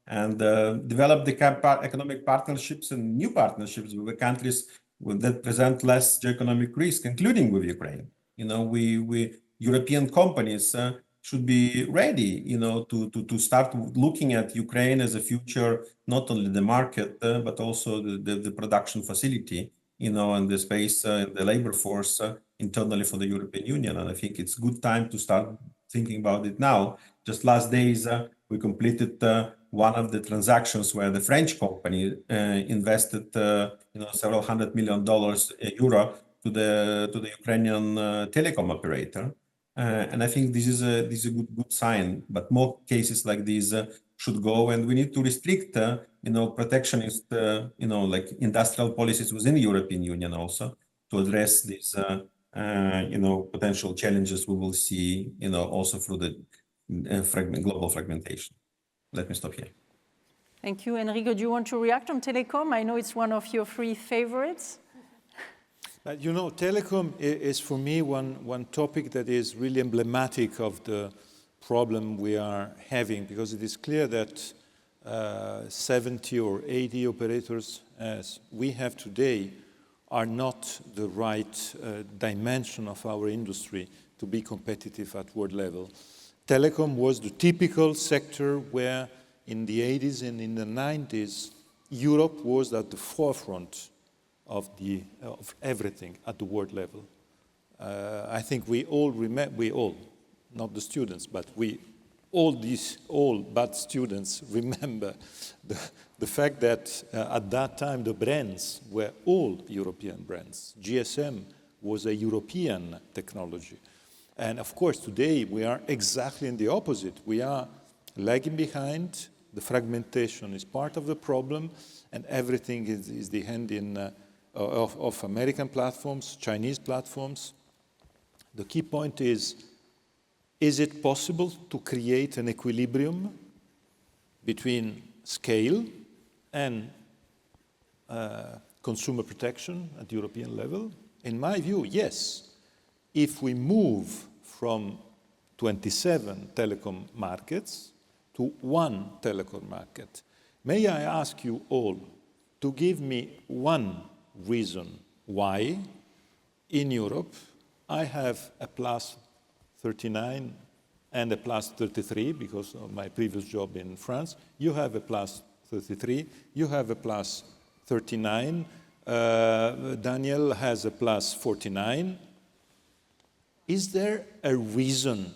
[SPEAKER 4] and develop the economic partnerships and new partnerships with the countries that present less geoeconomic risk, including with Ukraine. You know, we European companies should be ready, you know, to start looking at Ukraine as a future, not only the market, but also the production facility, you know, and the space, the labor force internally for the European Union. And I think it's good time to start thinking about it now. Just last days, we completed one of the transactions where the French company invested, you know, several $100 million euro to the Ukrainian telecom operator. And I think this is a good sign. But more cases like these should go, and we need to restrict, you know, protectionist, you know, like industrial policies within the European Union also to address these, you know, potential challenges we will see, you know, also through the global fragmentation. Let me stop here.
[SPEAKER 1] Thank you. Enrico, do you want to react on telecom? I know it's one of your three favorites.
[SPEAKER 2] You know, telecom is for me one topic that is really emblematic of the problem we are having, because it is clear that 70 or 80 operators as we have today are not the right dimension of our industry to be competitive at world level. Telecom was the typical sector where in the 80s and in the 90s, Europe was at the forefront of everything at the world level. I think we all remember, not the students, but all but students remember the fact that at that time the brands were all European brands. GSM was a European technology. And of course, today we are exactly in the opposite. We are lagging behind. The fragmentation is part of the problem, and everything is the hand of American platforms, Chinese platforms. The key point is it possible to create an equilibrium between scale and consumer protection at European level? In my view, yes. If we move from 27 telecom markets to one telecom market, may I ask you all to give me one reason why in Europe I have a plus 39 and a plus 33 because of my previous job in France. You have a plus 33, you have a plus 39, Daniel has a plus 49. Is there a reason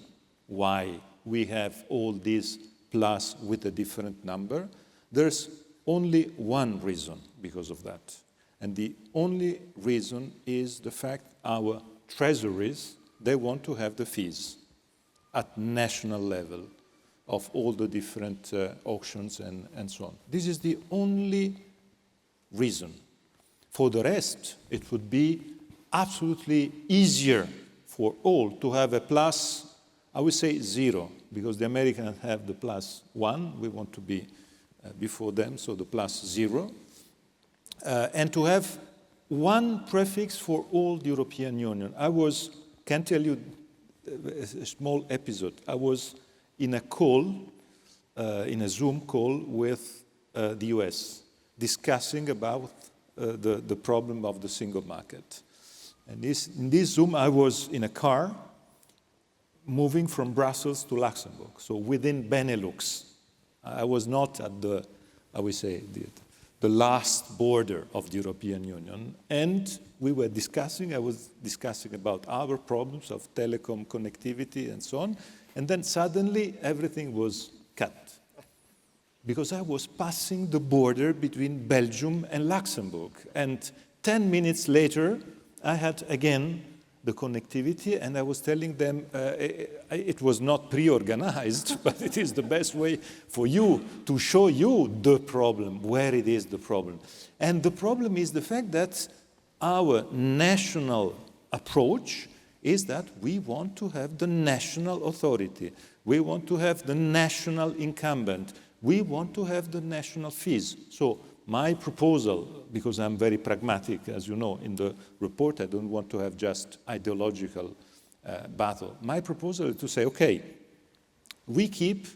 [SPEAKER 2] why we have all these plus with a different number? There's only one reason because of that. And the only reason is the fact our treasuries, they want to have the fees at national level of all the different auctions and so on. This is the only reason. For the rest, it would be absolutely easier for all to have a plus, I would say 0, because the Americans have the plus 1. We want to be before them, so the plus 0. And to have one prefix for all the European Union. Can tell you a small episode. I was in a call, in a Zoom call with the US, discussing about the problem of the single market. And in this Zoom, I was in a car moving from Brussels to Luxembourg, so within Benelux. I was not at the, I would say, the last border of the European Union. And we were discussing, I was discussing about our problems of telecom connectivity and so on. And then suddenly everything was cut. Because I was passing the border between Belgium and Luxembourg. And 10 minutes later, I had again the connectivity, and I was telling them it was not pre-organized, but it is the best way for you to show you the problem, where it is the problem. And the problem is the fact that our national approach is that we want to have the national authority. We want to have the national incumbent. We want to have the national fees. So my proposal, because I'm very pragmatic, as you know, in the report, I don't want to have just ideological battle. My proposal is to say, okay, we keep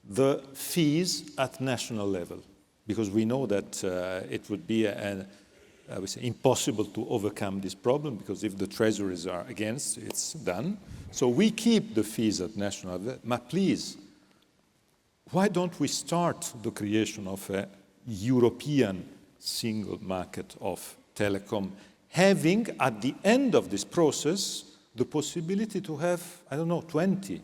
[SPEAKER 2] the fees at national level, because we know that it would be I would say impossible to overcome this problem, because if the treasuries are against, it's done. So we keep the fees at national level, but please, why don't we start the creation of a European single market of telecom, having at the end of this process the possibility to have, I don't know, 20,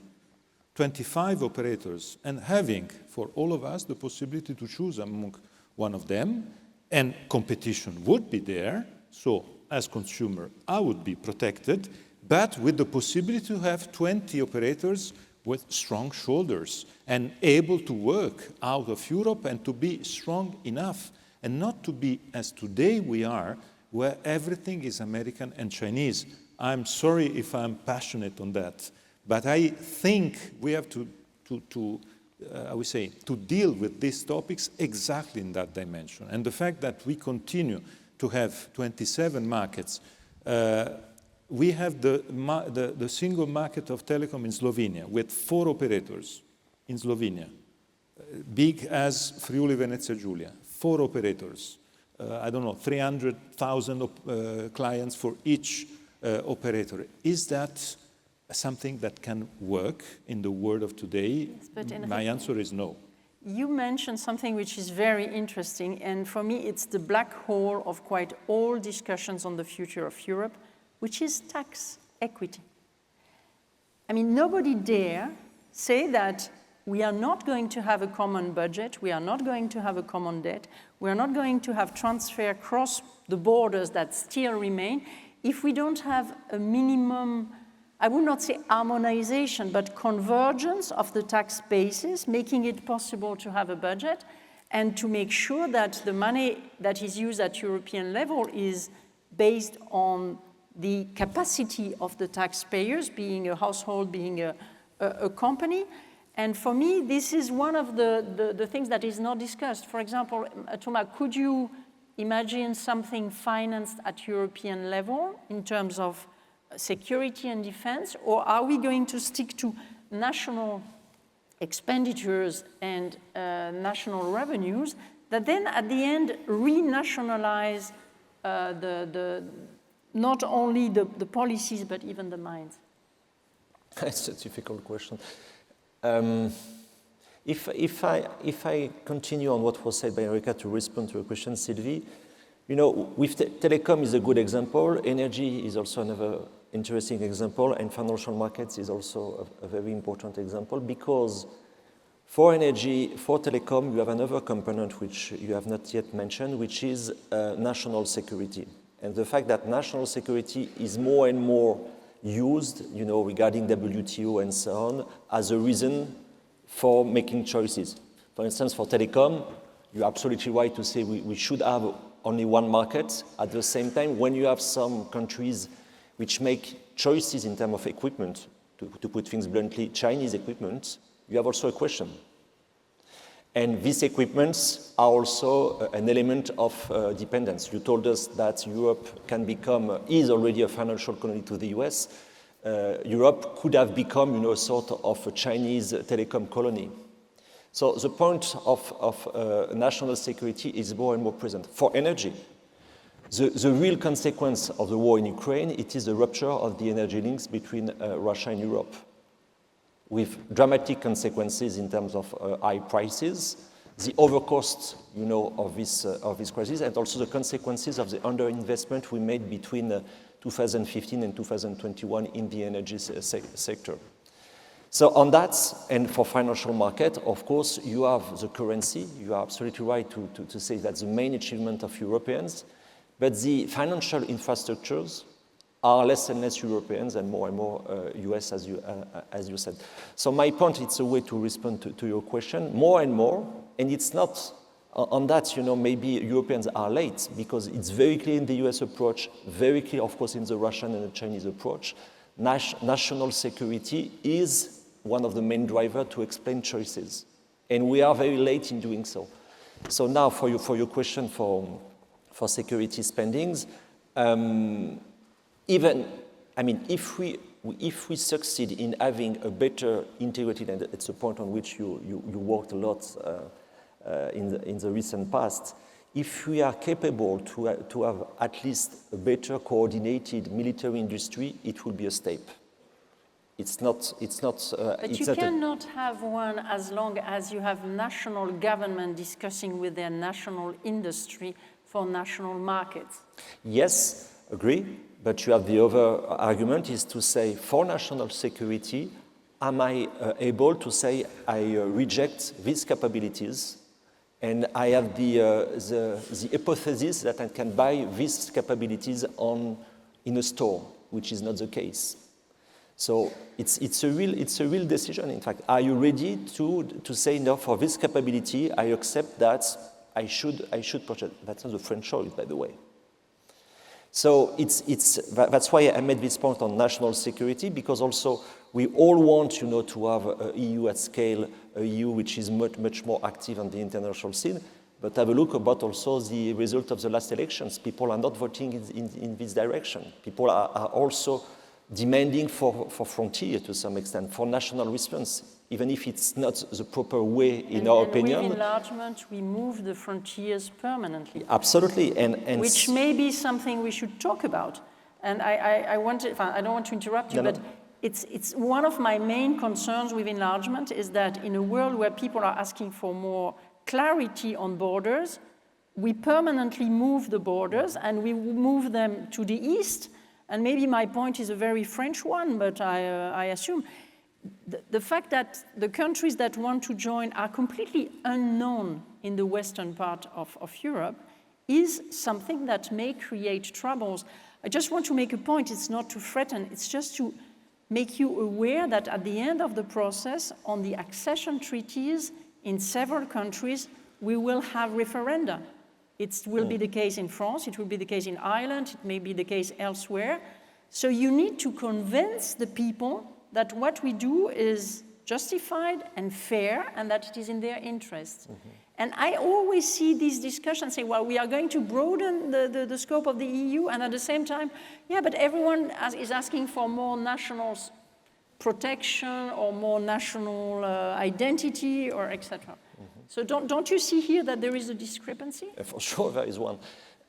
[SPEAKER 2] 25 operators, and having for all of us the possibility to choose among one of them, and competition would be there. So as consumer, I would be protected, but with the possibility to have 20 operators with strong shoulders and able to work out of Europe and to be strong enough, and not to be, as today we are, where everything is American and Chinese. I'm sorry if I'm passionate on that, but I think we have to I would say, to deal with these topics exactly in that dimension. And the fact that we continue to have 27 markets, we have the single market of telecom in Slovenia with 4 operators in Slovenia, big as Friuli Venezia Giulia, 4 operators, I don't know, 300,000 clients for each operator. Is that something that can work in the world of today?
[SPEAKER 1] Yes,
[SPEAKER 2] my answer is no.
[SPEAKER 1] You mentioned something which is very interesting, and for me it's the black hole of quite all discussions on the future of Europe, which is tax equity. I mean, nobody dare say that we are not going to have a common budget, we are not going to have a common debt, we are not going to have transfer across the borders that still remain if we don't have a minimum, I would not say harmonization, but convergence of the tax bases, making it possible to have a budget and to make sure that the money that is used at European level is based on the capacity of the taxpayers, being a household, being a company. And for me, this is one of the things that is not discussed. For example, Thomas, could you imagine something financed at European level in terms of security and defense, or are we going to stick to national expenditures and national revenues that then at the end renationalize not only the policies but even the minds?
[SPEAKER 3] That's a difficult question. If I continue on what was said by Erika to respond to your question, Sylvie, you know, with telecom is a good example. Energy is also another interesting example, and financial markets is also a very important example, because for energy, for telecom, you have another component which you have not yet mentioned, which is national security. And the fact that national security is more and more used, you know, regarding WTO and so on, as a reason for making choices. For instance, for telecom, you're absolutely right to say we should have only one market. At the same time, when you have some countries which make choices in terms of equipment, to put things bluntly, Chinese equipment, you have also a question. And these equipments are also an element of dependence. You told us that Europe can become, is already a financial colony to the US. Europe could have become, you know, a sort of a Chinese telecom colony. So the point of national security is more and more present. For energy, the real consequence of the war in Ukraine, it is the rupture of the energy links between Russia and Europe, with dramatic consequences in terms of high prices, the overcost, you know, of this crisis, and also the consequences of the underinvestment we made between 2015 and 2021 in the energy sector. So on that, and for financial market, of course, you have the currency. You are absolutely right to say that's the main achievement of Europeans, but the financial infrastructures are less and less Europeans and more US, as you said. So my point, it's a way to respond to your question, more and more, and it's not on that, you know, maybe Europeans are late, because it's very clear in the US approach, very clear, of course, in the Russian and the Chinese approach. National security is one of the main drivers to explain choices, and we are very late in doing so. So now for your question for security spendings, even, I mean, if we if we succeed in having a better integrated, and it's a point on which you worked a lot in the recent past, if we are capable to have at least a better coordinated military industry, it will be a step. But
[SPEAKER 1] you cannot have one as long as you have national government discussing with their national industry for national markets.
[SPEAKER 3] Yes, agree. But you have the other argument is to say, for national security, am I able to say I reject these capabilities, and I have the hypothesis that I can buy these capabilities in a store, which is not the case. So it's a real decision. In fact, are you ready to say no, for this capability I accept that I should purchase? That's not the French choice, by the way. So that's why I made this point on national security, because also we all want, to have an EU at scale, a EU which is much more active on the international scene. But have a look about also the result of the last elections. People are not voting in this direction. People are also demanding for frontier to some extent, for national response, even if it's not the proper way in our opinion.
[SPEAKER 1] With enlargement, we move the frontiers permanently.
[SPEAKER 3] Absolutely,
[SPEAKER 1] which may be something we should talk about. And I don't want to interrupt you, but it's one of my main concerns with enlargement is that in a world where people are asking for more clarity on borders, we permanently move the borders and we move them to the east. And maybe my point is a very French one, but I assume the fact that the countries that want to join are completely unknown in the western part of Europe is something that may create troubles. I just want to make a point. It's not to threaten. It's just to make you aware that at the end of the process, on the accession treaties in several countries, we will have referenda. It will be the case in France, it will be the case in Ireland, it may be the case elsewhere. So you need to convince the people that what we do is justified and fair and that it is in their interests. Mm-hmm. And I always see these discussions say, well, we are going to broaden the scope of the EU, and at the same time, yeah, but everyone is asking for more national protection or more national identity or etc. So don't you see here that there is a discrepancy?
[SPEAKER 3] For sure, there is one.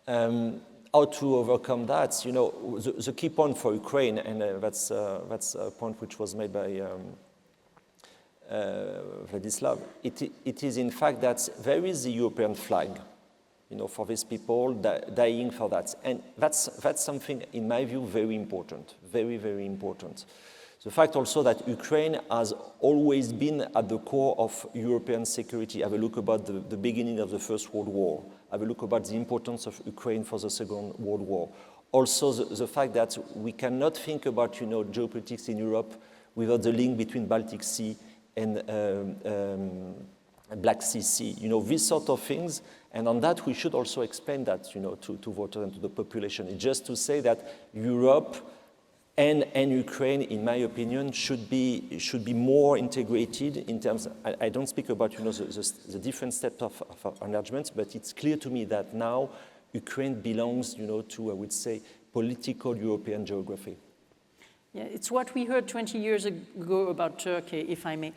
[SPEAKER 3] How to overcome that? The key point for Ukraine, and that's a point which was made by Vladislav. It is in fact that there is the European flag, for these people dying for that, and that's something, in my view, very important, very, very important. The fact also that Ukraine has always been at the core of European security. Have a look about the beginning of the First World War. Have a look about the importance of Ukraine for the Second World War. Also the fact that we cannot think about geopolitics in Europe without the link between Baltic Sea and Black Sea. These sort of things. And on that, we should also explain that to voters and to the population. It's just to say that Europe and Ukraine, in my opinion, should be more integrated in terms. I don't speak about the different steps of enlargement, but it's clear to me that now Ukraine belongs to, I would say, political European geography.
[SPEAKER 1] Yeah, it's what we heard 20 years ago about Turkey, if I may.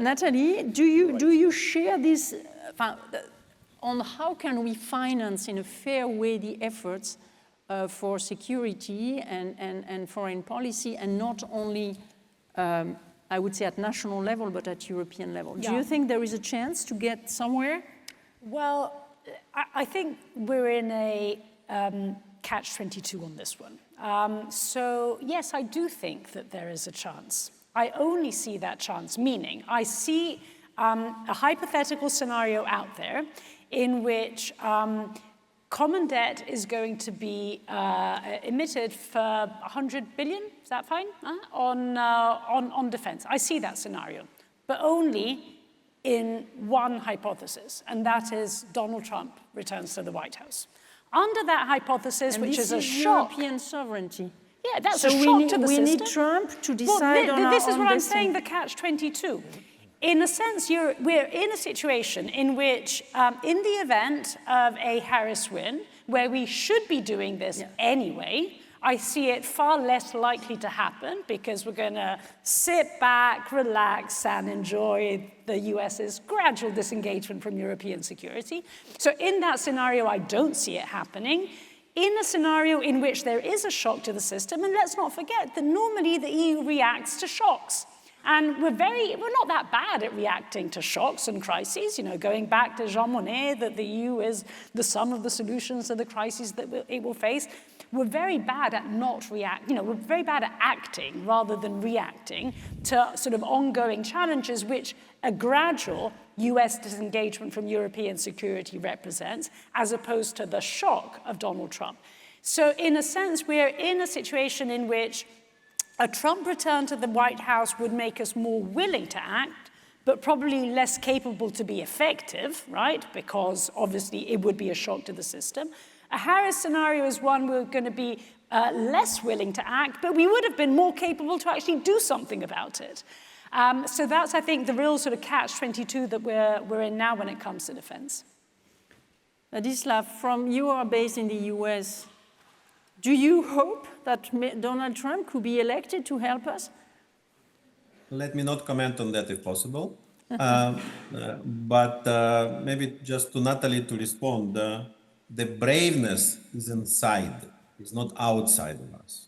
[SPEAKER 1] Nathalie, do you share this on how can we finance in a fair way the efforts for security and foreign policy, and not only, I would say, at national level, but at European level? Yeah. Do you think there is a chance to get somewhere?
[SPEAKER 5] Well, I think we're in a catch-22 on this one. So, yes, I do think that there is a chance. I only see that chance, meaning I see a hypothetical scenario out there in which common debt is going to be emitted for 100 billion, is that fine, on defense. I see that scenario, but only in one hypothesis, and that is Donald Trump returns to the White House. Under that hypothesis, which is a shock.
[SPEAKER 1] European sovereignty.
[SPEAKER 5] Yeah, that's a shock to the system.
[SPEAKER 1] We need Trump to decide on our own.
[SPEAKER 5] This is what I'm saying, the catch-22. In a sense, we're in a situation in which, in the event of a Harris win, where we should be doing this anyway, I see it far less likely to happen because we're going to sit back, relax, and enjoy the US's gradual disengagement from European security. So in that scenario, I don't see it happening. In a scenario in which there is a shock to the system, and let's not forget that normally the EU reacts to shocks. And we're not that bad at reacting to shocks and crises. You know, going back to Jean Monnet, that the EU is the sum of the solutions to the crises that it will face. We're very bad at we're very bad at acting rather than reacting to sort of ongoing challenges which a gradual US disengagement from European security represents, as opposed to the shock of Donald Trump. So in a sense, we're in a situation in which a Trump return to the White House would make us more willing to act, but probably less capable to be effective, right? Because obviously it would be a shock to the system. A Harris scenario is one we're going to be less willing to act, but we would have been more capable to actually do something about it. So that's, I think, the real sort of catch-22 that we're in now when it comes to defense.
[SPEAKER 1] Ladislav, you are based in the US. Do you hope that Donald Trump could be elected to help us?
[SPEAKER 4] Let me not comment on that if possible. But maybe just to Natalie to respond, the braveness is inside, it's not outside of us.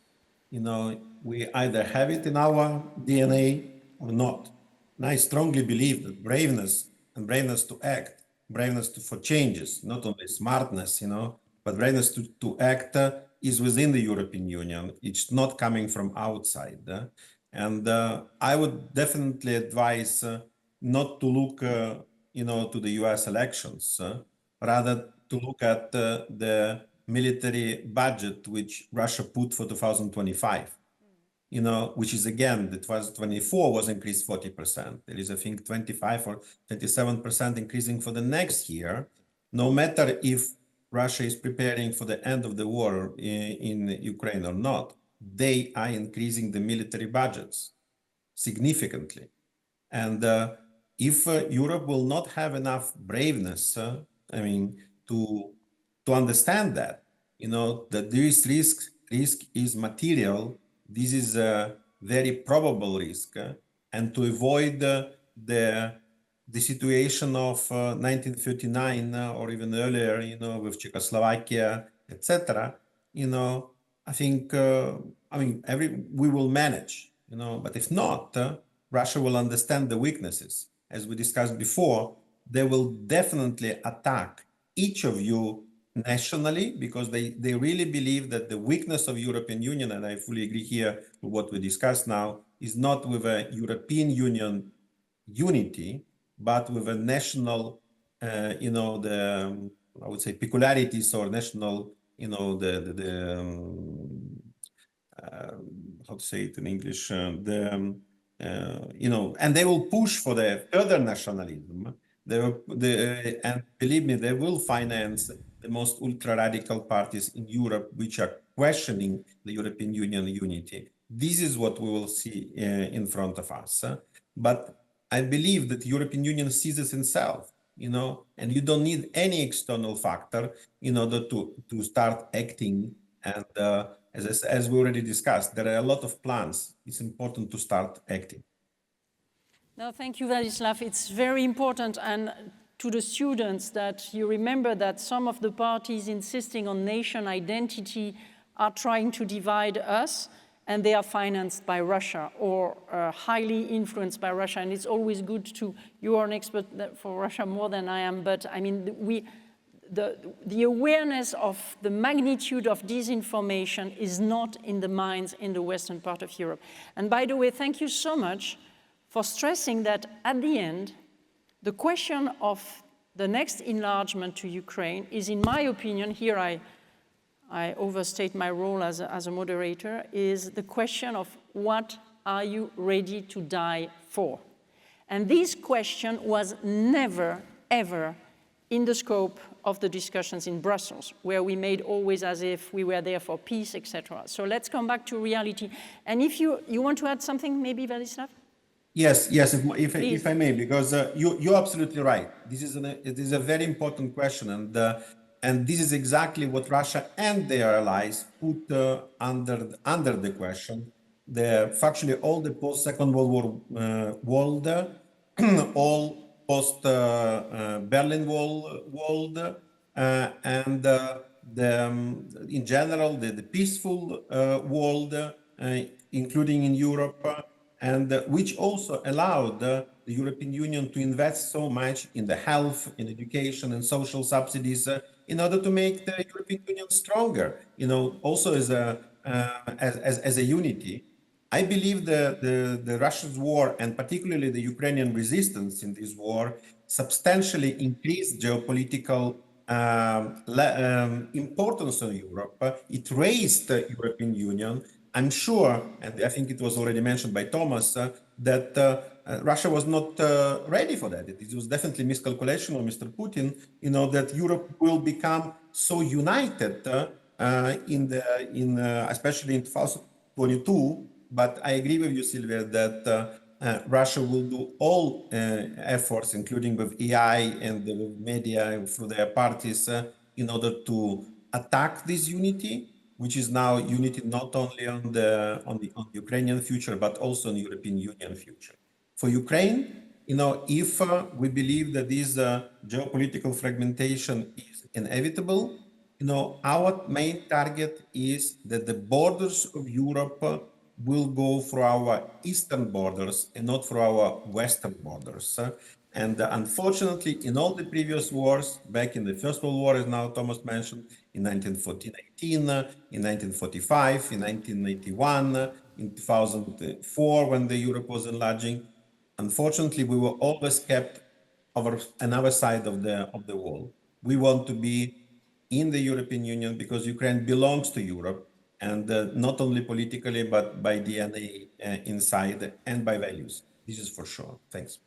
[SPEAKER 4] You know, we either have it in our DNA or not. And I strongly believe that braveness and braveness to act, braveness for changes, not only smartness, you know, but braveness to act is within the European Union. It's not coming from outside. And I would definitely advise not to look, to the US elections, rather to look at the military budget which Russia put for 2025, which is again, the 2024 was increased 40%. There is, I think, 25 or 27% increasing for the next year, no matter if Russia is preparing for the end of the war in Ukraine or not. They are increasing the military budgets significantly. And if Europe will not have enough braveness, to understand that, that this risk is material, this is a very probable risk, and to avoid the situation of 1939 or even earlier, with Czechoslovakia, etc. I think, we will manage, but if not, Russia will understand the weaknesses. As we discussed before, they will definitely attack each of you nationally, because they really believe that the weakness of European Union, and I fully agree here with what we discussed now, is not with a European Union unity, but with a national, I would say peculiarities or national, how to say it in English, and they will push for the further nationalism. And believe me, they will finance the most ultra-radical parties in Europe, which are questioning the European Union unity. This is what we will see in front of us. But I believe that the European Union sees it itself, and you don't need any external factor in order to start acting. And as we already discussed, there are a lot of plans. It's important to start acting.
[SPEAKER 1] No, thank you, Vladislav. It's very important, and to the students, that you remember that some of the parties insisting on nation identity are trying to divide us, and they are financed by Russia or highly influenced by Russia. And it's always good you are an expert for Russia more than I am, but I mean, the awareness of the magnitude of disinformation is not in the minds in the western part of Europe. And by the way, thank you so much for stressing that at the end, the question of the next enlargement to Ukraine is, in my opinion, here I overstate my role as a moderator, is the question of what are you ready to die for? And this question was never, ever in the scope of the discussions in Brussels, where we made always as if we were there for peace, etc. So let's come back to reality. And if you want to add something, maybe, Vladislav?
[SPEAKER 4] Yes, if I may, because you're absolutely right. It is a very important question, and and this is exactly what Russia and their allies put under the question. Factually, all the post-Second World War world, all post-Berlin Wall world, and in general, the peaceful world, including in Europe, and which also allowed the European Union to invest so much in the health, in education, and social subsidies in order to make the European Union stronger. Also as a unity. I believe the Russia's war, and particularly the Ukrainian resistance in this war, substantially increased geopolitical importance of Europe. It raised the European Union. I'm sure, and I think it was already mentioned by Thomas, that Russia was not ready for that. It was definitely miscalculation of Mr. Putin, that Europe will become so united especially in 2022. But I agree with you, Silvia, that Russia will do all efforts, including with AI and with media through their parties, in order to attack this unity, which is now unity not only on the Ukrainian future, but also on the European Union future. For Ukraine, if we believe that this geopolitical fragmentation is inevitable, our main target is that the borders of Europe will go through our eastern borders and not through our western borders. And unfortunately, in all the previous wars, back in the First World War, as now Thomas mentioned, in 1914-18, in 1945, in 1991, in 2004, when the Europe was enlarging, unfortunately, we were always kept over another side of the wall. We want to be in the European Union because Ukraine belongs to Europe, and not only politically, but by DNA inside and by values. This is for sure. Thanks.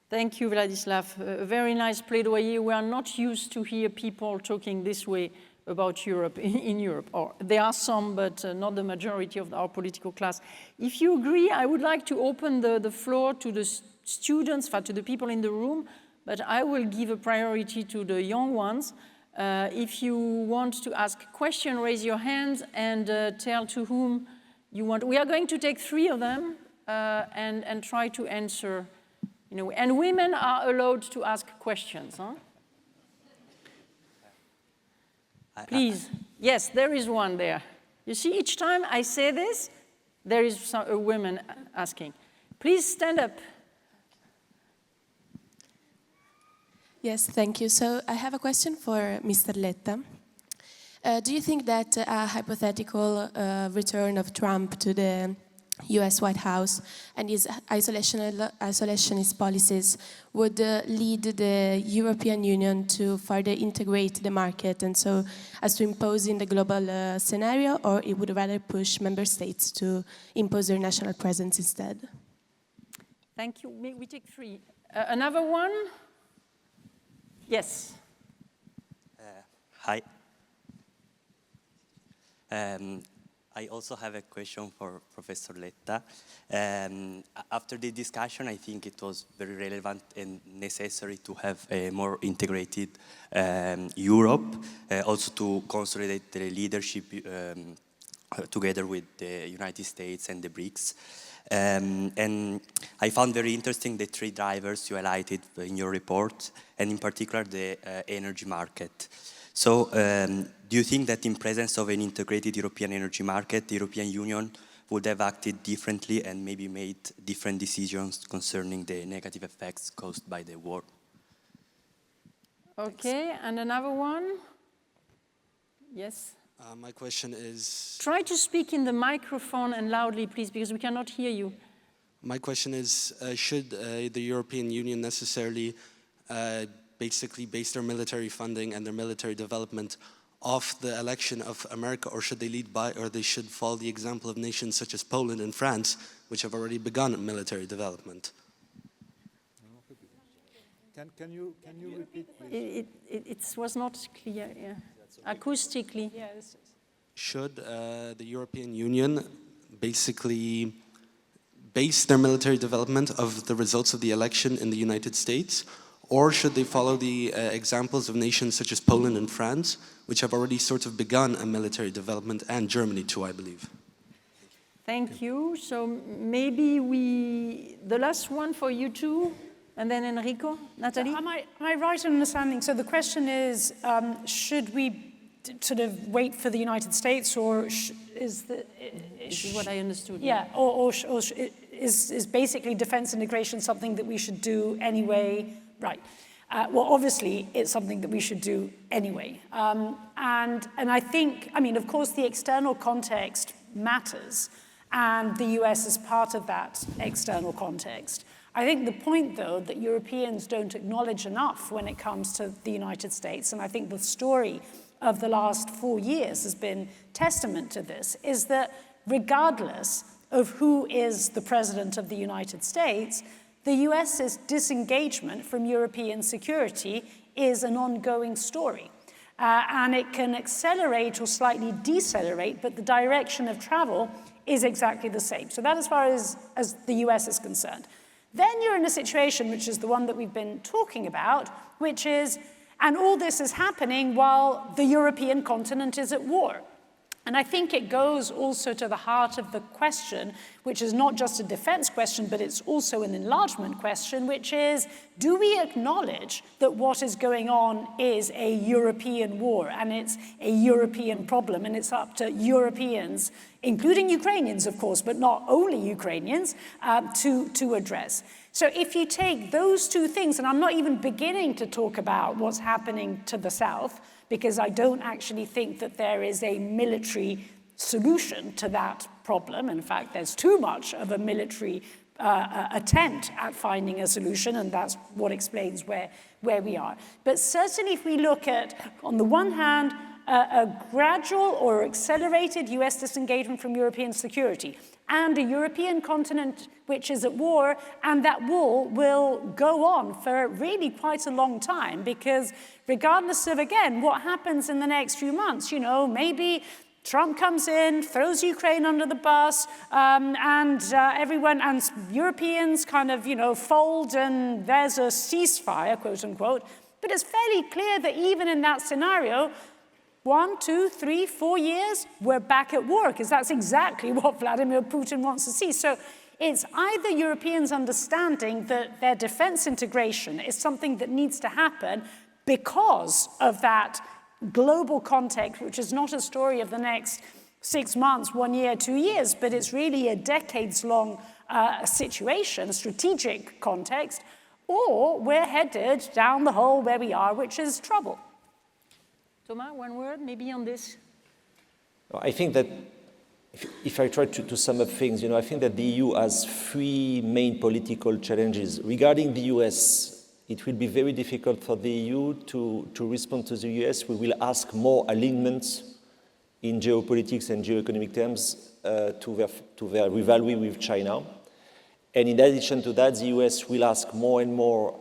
[SPEAKER 1] Thank you, Vladislav. A very nice plaidoyer. We are not used to hear people talking this way about Europe in Europe. Or there are some, but not the majority of our political class. If you agree, I would like to open the floor to the students, to the people in the room, but I will give a priority to the young ones. If you want to ask a question, raise your hand and tell to whom you want. We are going to take 3 of them and try to answer. And women are allowed to ask questions. Huh? Please. Yes, there is one there. You see, each time I say this, there is a woman asking. Please stand up.
[SPEAKER 6] Yes, thank you. So I have a question for Mr. Letta. Do you think that a hypothetical return of Trump to the US White House and his isolationist policies would lead the European Union to further integrate the market and so as to impose in the global scenario, or it would rather push member states to impose their national presence instead?
[SPEAKER 1] Thank you. We take 3. Another one? Yes.
[SPEAKER 7] Hi. I also have a question for Professor Letta. After the discussion, I think it was very relevant and necessary to have a more integrated Europe, also to consolidate the leadership together with the United States and the BRICS. And I found very interesting the 3 drivers you highlighted in your report, and in particular the energy market. So do you think that in presence of an integrated European energy market, the European Union would have acted differently and maybe made different decisions concerning the negative effects caused by the war?
[SPEAKER 1] Okay, and another one? Yes.
[SPEAKER 8] My question is...
[SPEAKER 1] Try to speak in the microphone and loudly, please, because we cannot hear you.
[SPEAKER 8] My question is, should the European Union necessarily basically base their military funding and their military development off the election of America, or should they lead by, or they should follow the example of nations such as Poland and France, which have already begun military development?
[SPEAKER 2] Can you repeat, please?
[SPEAKER 1] It was not clear, yeah. Acoustically.
[SPEAKER 5] Yes.
[SPEAKER 8] Should the European Union basically base their military development of the results of the election in the United States, Or should they follow the examples of nations such as Poland and France, which have already sort of begun a military development, and Germany too, I believe?
[SPEAKER 1] Thank you. So maybe the last one for you two, and then Enrico, Natalie?
[SPEAKER 5] Am I right in understanding? So the question is, should we sort of wait for the United States, or
[SPEAKER 1] This is what I understood.
[SPEAKER 5] yeah, or is basically defense integration something that we should do anyway? Right. Well, obviously, it's something that we should do anyway. And I think, I mean, of course, the external context matters, and the US is part of that external context. I think the point, though, that Europeans don't acknowledge enough when it comes to the United States, and I think the story of the last 4 years has been testament to this, is that regardless of who is the president of the United States, the US's disengagement from European security is an ongoing story. And it can accelerate or slightly decelerate, but the direction of travel is exactly the same. So that as far as the US is concerned. Then you're in a situation, which is the one that we've been talking about, which is, and all this is happening while the European continent is at war. And I think it goes also to the heart of the question, which is not just a defense question, but it's also an enlargement question, which is, do we acknowledge that what is going on is a European war, and it's a European problem, and it's up to Europeans, including Ukrainians, of course, but not only Ukrainians, to address. So if you take those two things, and I'm not even beginning to talk about what's happening to the south, because I don't actually think that there is a military solution to that problem. In fact, there's too much of a military attempt at finding a solution, and that's what explains where we are. But certainly if we look at, on the one hand, a gradual or accelerated US disengagement from European security, and a European continent which is at war, and that war will go on for really quite a long time, because regardless of, again, what happens in the next few months, you know, maybe Trump comes in, throws Ukraine under the bus, and everyone, and Europeans kind of, you know, fold, and there's a ceasefire, quote unquote. But it's fairly clear that even in that scenario, 1, 2, 3, 4 years, we're back at war, because that's exactly what Vladimir Putin wants to see. So it's either Europeans understanding that their defense integration is something that needs to happen because of that global context, which is not a story of the next 6 months, 1 year, 2 years, but it's really a decades-long situation, a strategic context, or we're headed down the hole where we are, which is trouble.
[SPEAKER 1] Thomas, one word maybe on this?
[SPEAKER 3] I think that if I try to sum up things, you know, I think that the EU has 3 main political challenges. Regarding the US, it will be very difficult for the EU to respond to the US. We will ask more alignment in geopolitics and geoeconomic terms to their rivalry with China. And in addition to that, the US will ask more and more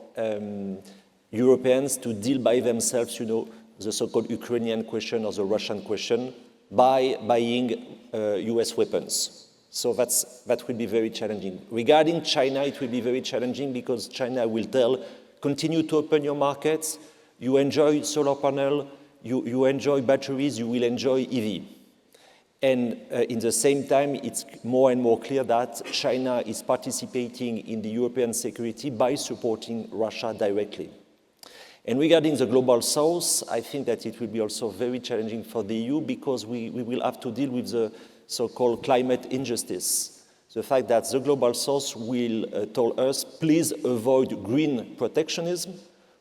[SPEAKER 3] Europeans to deal by themselves, you know, the so-called Ukrainian question or the Russian question, by buying US weapons. So that will be very challenging. Regarding China, it will be very challenging because China will tell, continue to open your markets, you enjoy solar panel, you enjoy batteries, you will enjoy EV. And in the same time, it's more and more clear that China is participating in the European security by supporting Russia directly. And regarding the global south, I think that it will be also very challenging for the EU because we will have to deal with the so-called climate injustice. The fact that the global south will tell us, please avoid green protectionism.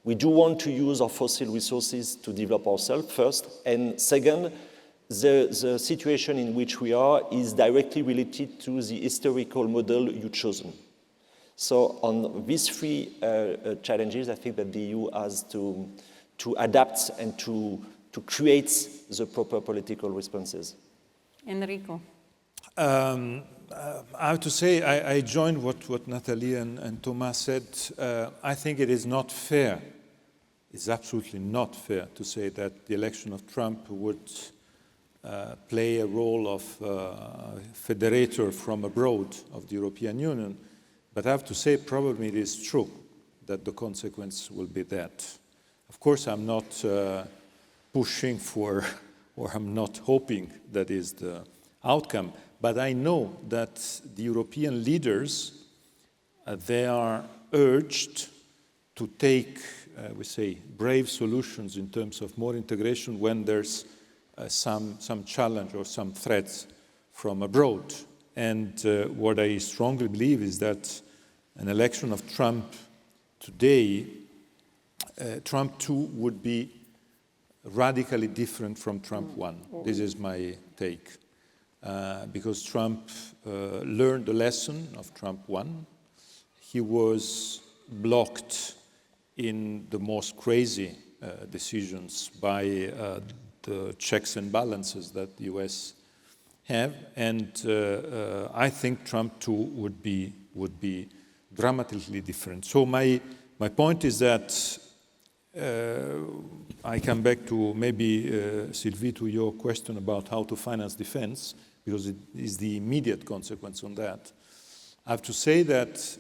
[SPEAKER 3] We do want to use our fossil resources to develop ourselves first. And second, the situation in which we are is directly related to the historical model you've chosen. So on these 3 challenges, I think that the EU has to adapt and to create the proper political responses.
[SPEAKER 1] Enrico.
[SPEAKER 2] I have to say, I joined what Nathalie and Thomas said. I think it is not fair. It's absolutely not fair to say that the election of Trump would play a role of federator from abroad of the European Union. But I have to say, probably it is true, that the consequence will be that. Of course, I'm not pushing for, or I'm not hoping that is the outcome, but I know that the European leaders, they are urged to take, we say, brave solutions in terms of more integration when there's some challenge or some threats from abroad. And what I strongly believe is that an election of Trump today, Trump 2 would be radically different from Trump 1. This is my take. Because Trump learned the lesson of Trump 1. He was blocked in the most crazy decisions by the checks and balances that the US have, and I think Trump 2 would be dramatically different. So my point is that I come back to maybe, Sylvie, to your question about how to finance defense, because it is the immediate consequence on that. I have to say that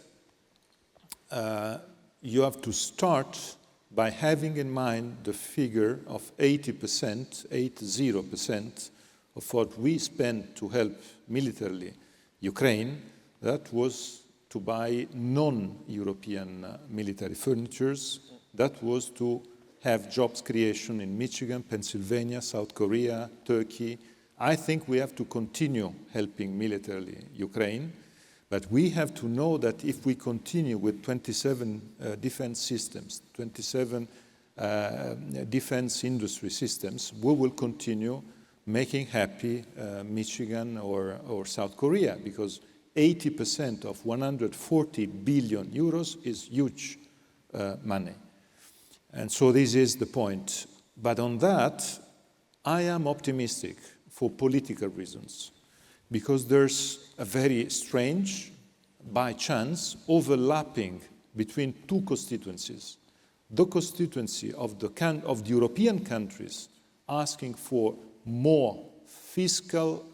[SPEAKER 2] you have to start by having in mind the figure of 80% of what we spend to help militarily Ukraine. That was to buy non-European military furnitures. That was to have jobs creation in Michigan, Pennsylvania, South Korea, Turkey. I think we have to continue helping militarily Ukraine, but we have to know that if we continue with 27 defense systems, 27 defense industry systems, we will continue making happy Michigan or South Korea, because 80% of 140 billion euros is huge money. And so this is the point. But on that, I am optimistic for political reasons, because there's a very strange, by chance, overlapping between two constituencies. The constituency of the European countries asking for more fiscal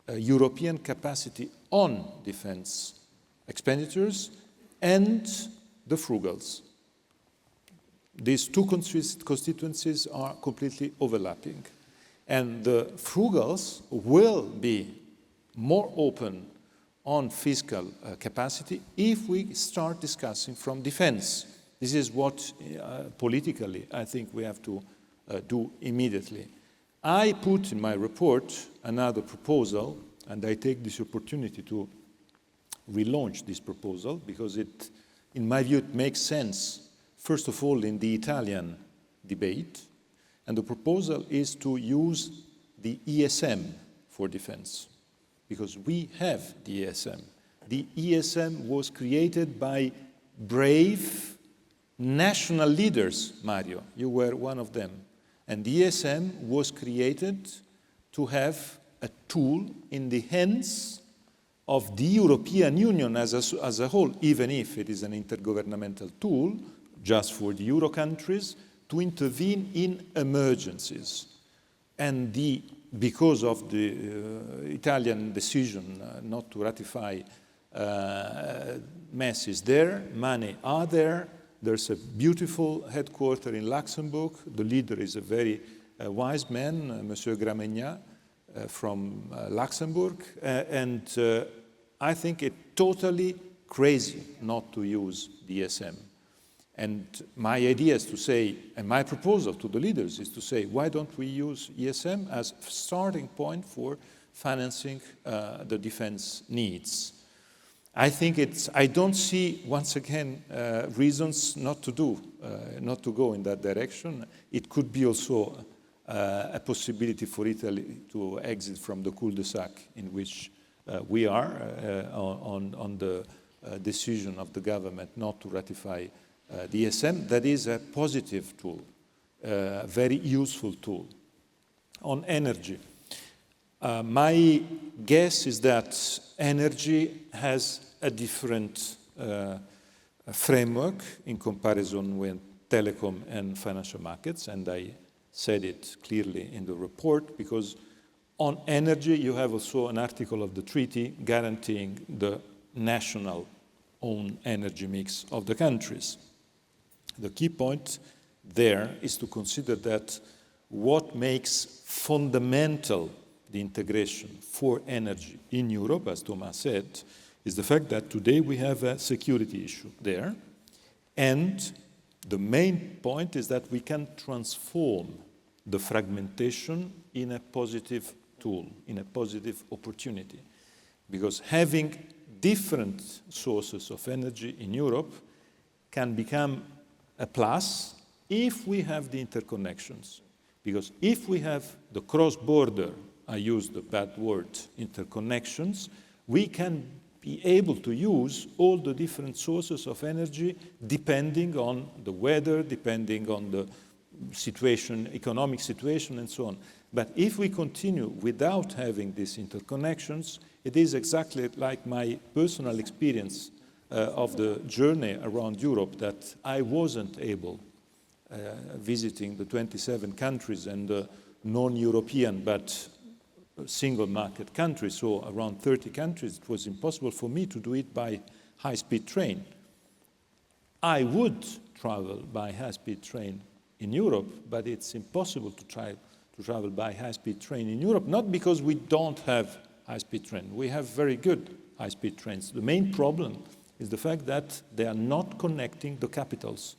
[SPEAKER 2] European capacity on defense expenditures, and the frugals. These two constituencies are completely overlapping. And the frugals will be more open on fiscal capacity if we start discussing from defense. This is what politically I think we have to do immediately. I put in my report another proposal, and I take this opportunity to relaunch this proposal because it, in my view, it makes sense, first of all, in the Italian debate. And the proposal is to use the ESM for defense, because we have the ESM. The ESM was created by brave national leaders, Mario. You were one of them. And the ESM was created to have a tool in the hands of the European Union as a whole, even if it is an intergovernmental tool, just for the Euro countries, to intervene in emergencies. And because of the Italian decision not to ratify MES is there, money are there. There's a beautiful headquarters in Luxembourg. The leader is a very wise man, Monsieur Gramegna, from Luxembourg. And I think it's totally crazy not to use the ESM. And my idea is to say, and my proposal to the leaders is to say, why don't we use ESM as a starting point for financing the defense needs? I think I don't see, once again, reasons not to go in that direction. It could be also a possibility for Italy to exit from the cul-de-sac in which we are on the decision of the government not to ratify the ESM. That is a positive tool, a very useful tool. On energy, my guess is that energy has a different framework in comparison with telecom and financial markets, and I said it clearly in the report, because on energy you have also an article of the treaty guaranteeing the national own energy mix of the countries. The key point there is to consider that what makes fundamental the integration for energy in Europe, as Thomas said, is the fact that today we have a security issue there. And the main point is that we can transform the fragmentation in a positive tool, in a positive opportunity. Because having different sources of energy in Europe can become a plus if we have the interconnections. Because if we have the cross-border, I use the bad word, interconnections, we can be able to use all the different sources of energy depending on the weather, depending on the situation, economic situation, and so on. But if we continue without having these interconnections, it is exactly like my personal experience of the journey around Europe that I wasn't able, visiting the 27 countries and non-European but single market countries, so around 30 countries, it was impossible for me to do it by high-speed train. I would travel by high-speed train in Europe, but it's impossible to travel by high-speed train in Europe, not because we don't have high-speed train. We have very good high-speed trains. The main problem is the fact that they are not connecting the capitals.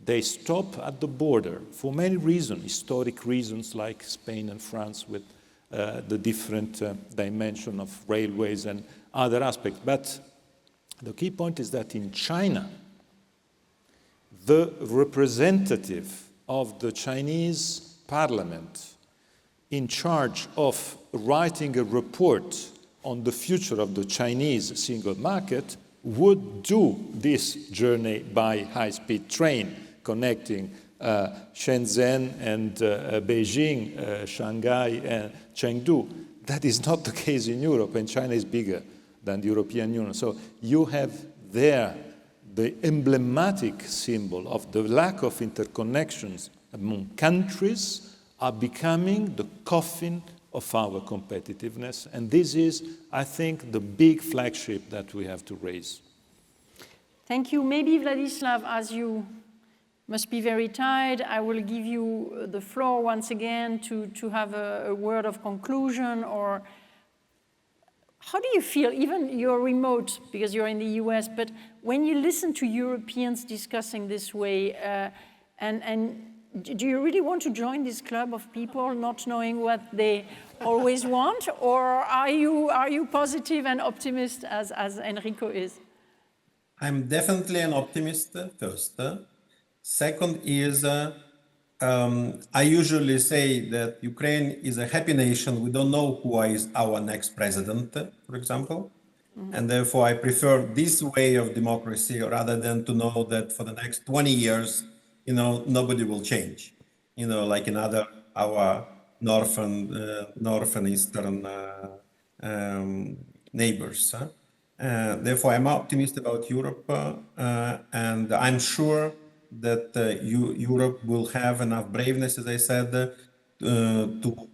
[SPEAKER 2] They stop at the border for many reasons, historic reasons like Spain and France with the different dimension of railways and other aspects. But the key point is that in China, the representative of the Chinese parliament in charge of writing a report on the future of the Chinese single market would do this journey by high-speed train connecting Shenzhen and Beijing, Shanghai and Chengdu. That is not the case in Europe, and China is bigger than the European Union. So you have there the emblematic symbol of the lack of interconnections among countries are becoming the coffin of our competitiveness. And this is, I think, the big flagship that we have to raise.
[SPEAKER 1] Thank you. Maybe Vladislav, as you must be very tired, I will give you the floor once again to have a word of conclusion. Or how do you feel, even you're remote because you're in the US, but when you listen to Europeans discussing this way, and do you really want to join this club of people not knowing what they always want? Or are you positive and optimist as Enrico is?
[SPEAKER 4] I'm definitely an optimist, first. Second is, I usually say that Ukraine is a happy nation. We don't know who is our next president, for example. And therefore, I prefer this way of democracy rather than to know that for the next 20 years, nobody will change, like in our northern eastern neighbors. Therefore, I'm optimistic about Europe, and I'm sure that Europe will have enough braveness, as I said, to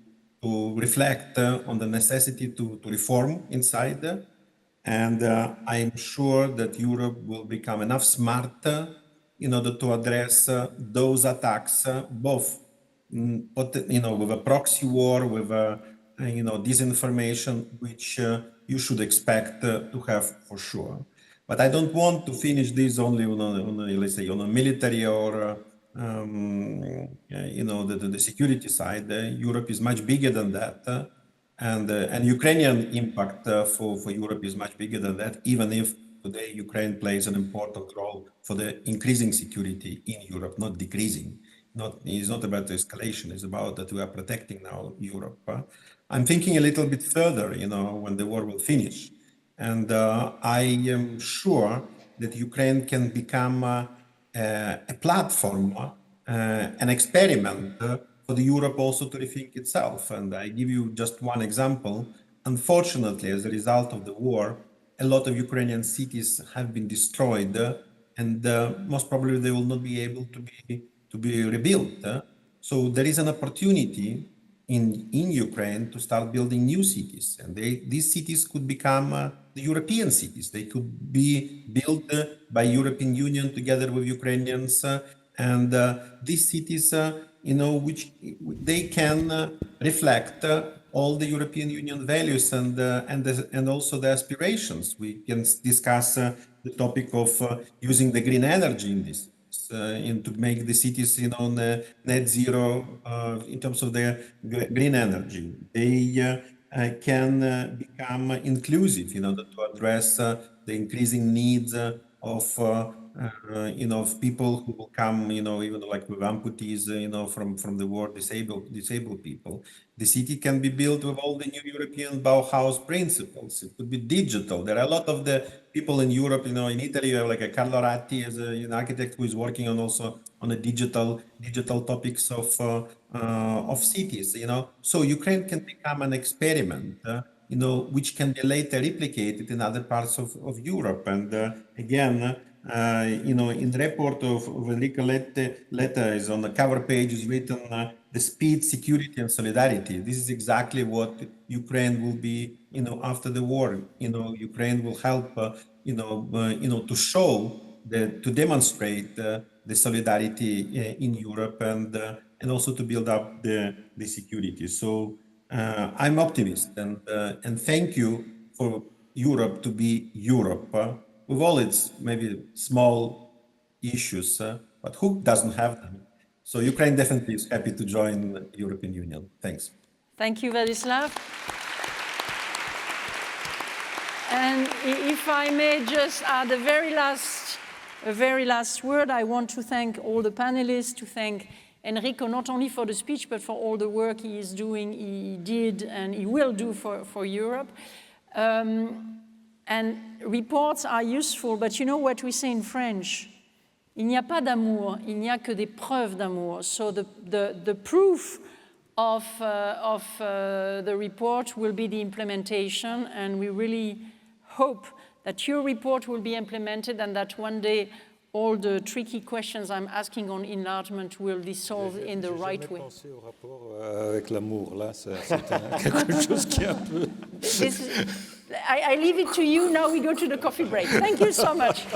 [SPEAKER 4] reflect on the necessity to reform inside. And I'm sure that Europe will become enough smart in order to address those attacks, both with a proxy war, with disinformation, which you should expect to have for sure. But I don't want to finish this only let's say, on a military or the security side. Europe is much bigger than that, and Ukrainian impact for Europe is much bigger than that. Even if today Ukraine plays an important role for the increasing security in Europe, not decreasing. It's not about the escalation. It's about that we are protecting now Europe. I'm thinking a little bit further, when the war will finish. And I am sure that Ukraine can become a platform, an experiment for the Europe also to rethink itself. And I give you just one example. Unfortunately, as a result of the war, a lot of Ukrainian cities have been destroyed, and most probably they will not be able to be rebuilt. So there is an opportunity in Ukraine to start building new cities, and these cities could become the European cities. They could be built by European Union together with Ukrainians, and these cities, which they can reflect all the European Union values and also the aspirations. We can discuss the topic of using the green energy in this. And to make the cities, net zero in terms of their green energy. They can become inclusive in order to address the increasing needs of of people who will come, even like with amputees, from the world, disabled people. The city can be built with all the new European Bauhaus principles. It could be digital. There are a lot of the people in Europe, in Italy, you have like a Carlo Ratti as an architect who is working on also on the digital topics of cities. So Ukraine can become an experiment. Which can be later replicated in other parts of Europe. And again, in the report of Enrico Letta is on the cover page is written the speed, security, and solidarity. This is exactly what Ukraine will be, after the war. Ukraine will help, to show to demonstrate the solidarity in Europe and also to build up the security. So I'm optimist and thank you for Europe to be Europe with all its maybe small issues, but who doesn't have them? So Ukraine definitely is happy to join the European Union. Thanks.
[SPEAKER 1] Thank you, Vladislav. And if I may just add a very last word, I want to thank all the panelists, to thank Enrico not only for the speech, but for all the work he is doing, he did, and he will do for Europe. And reports are useful, but you know what we say in French? Il n'y a pas d'amour, il n'y a que des preuves d'amour. So the proof of the report will be the implementation, and we really hope that your report will be implemented and that one day all the tricky questions I'm asking on enlargement will be solved in the right way.
[SPEAKER 2] J'ai jamais pensé au rapport avec l'amour. Là, c'est quelque chose qui est un peu...
[SPEAKER 1] I leave it to you. Now we go to the coffee break. Thank you so much.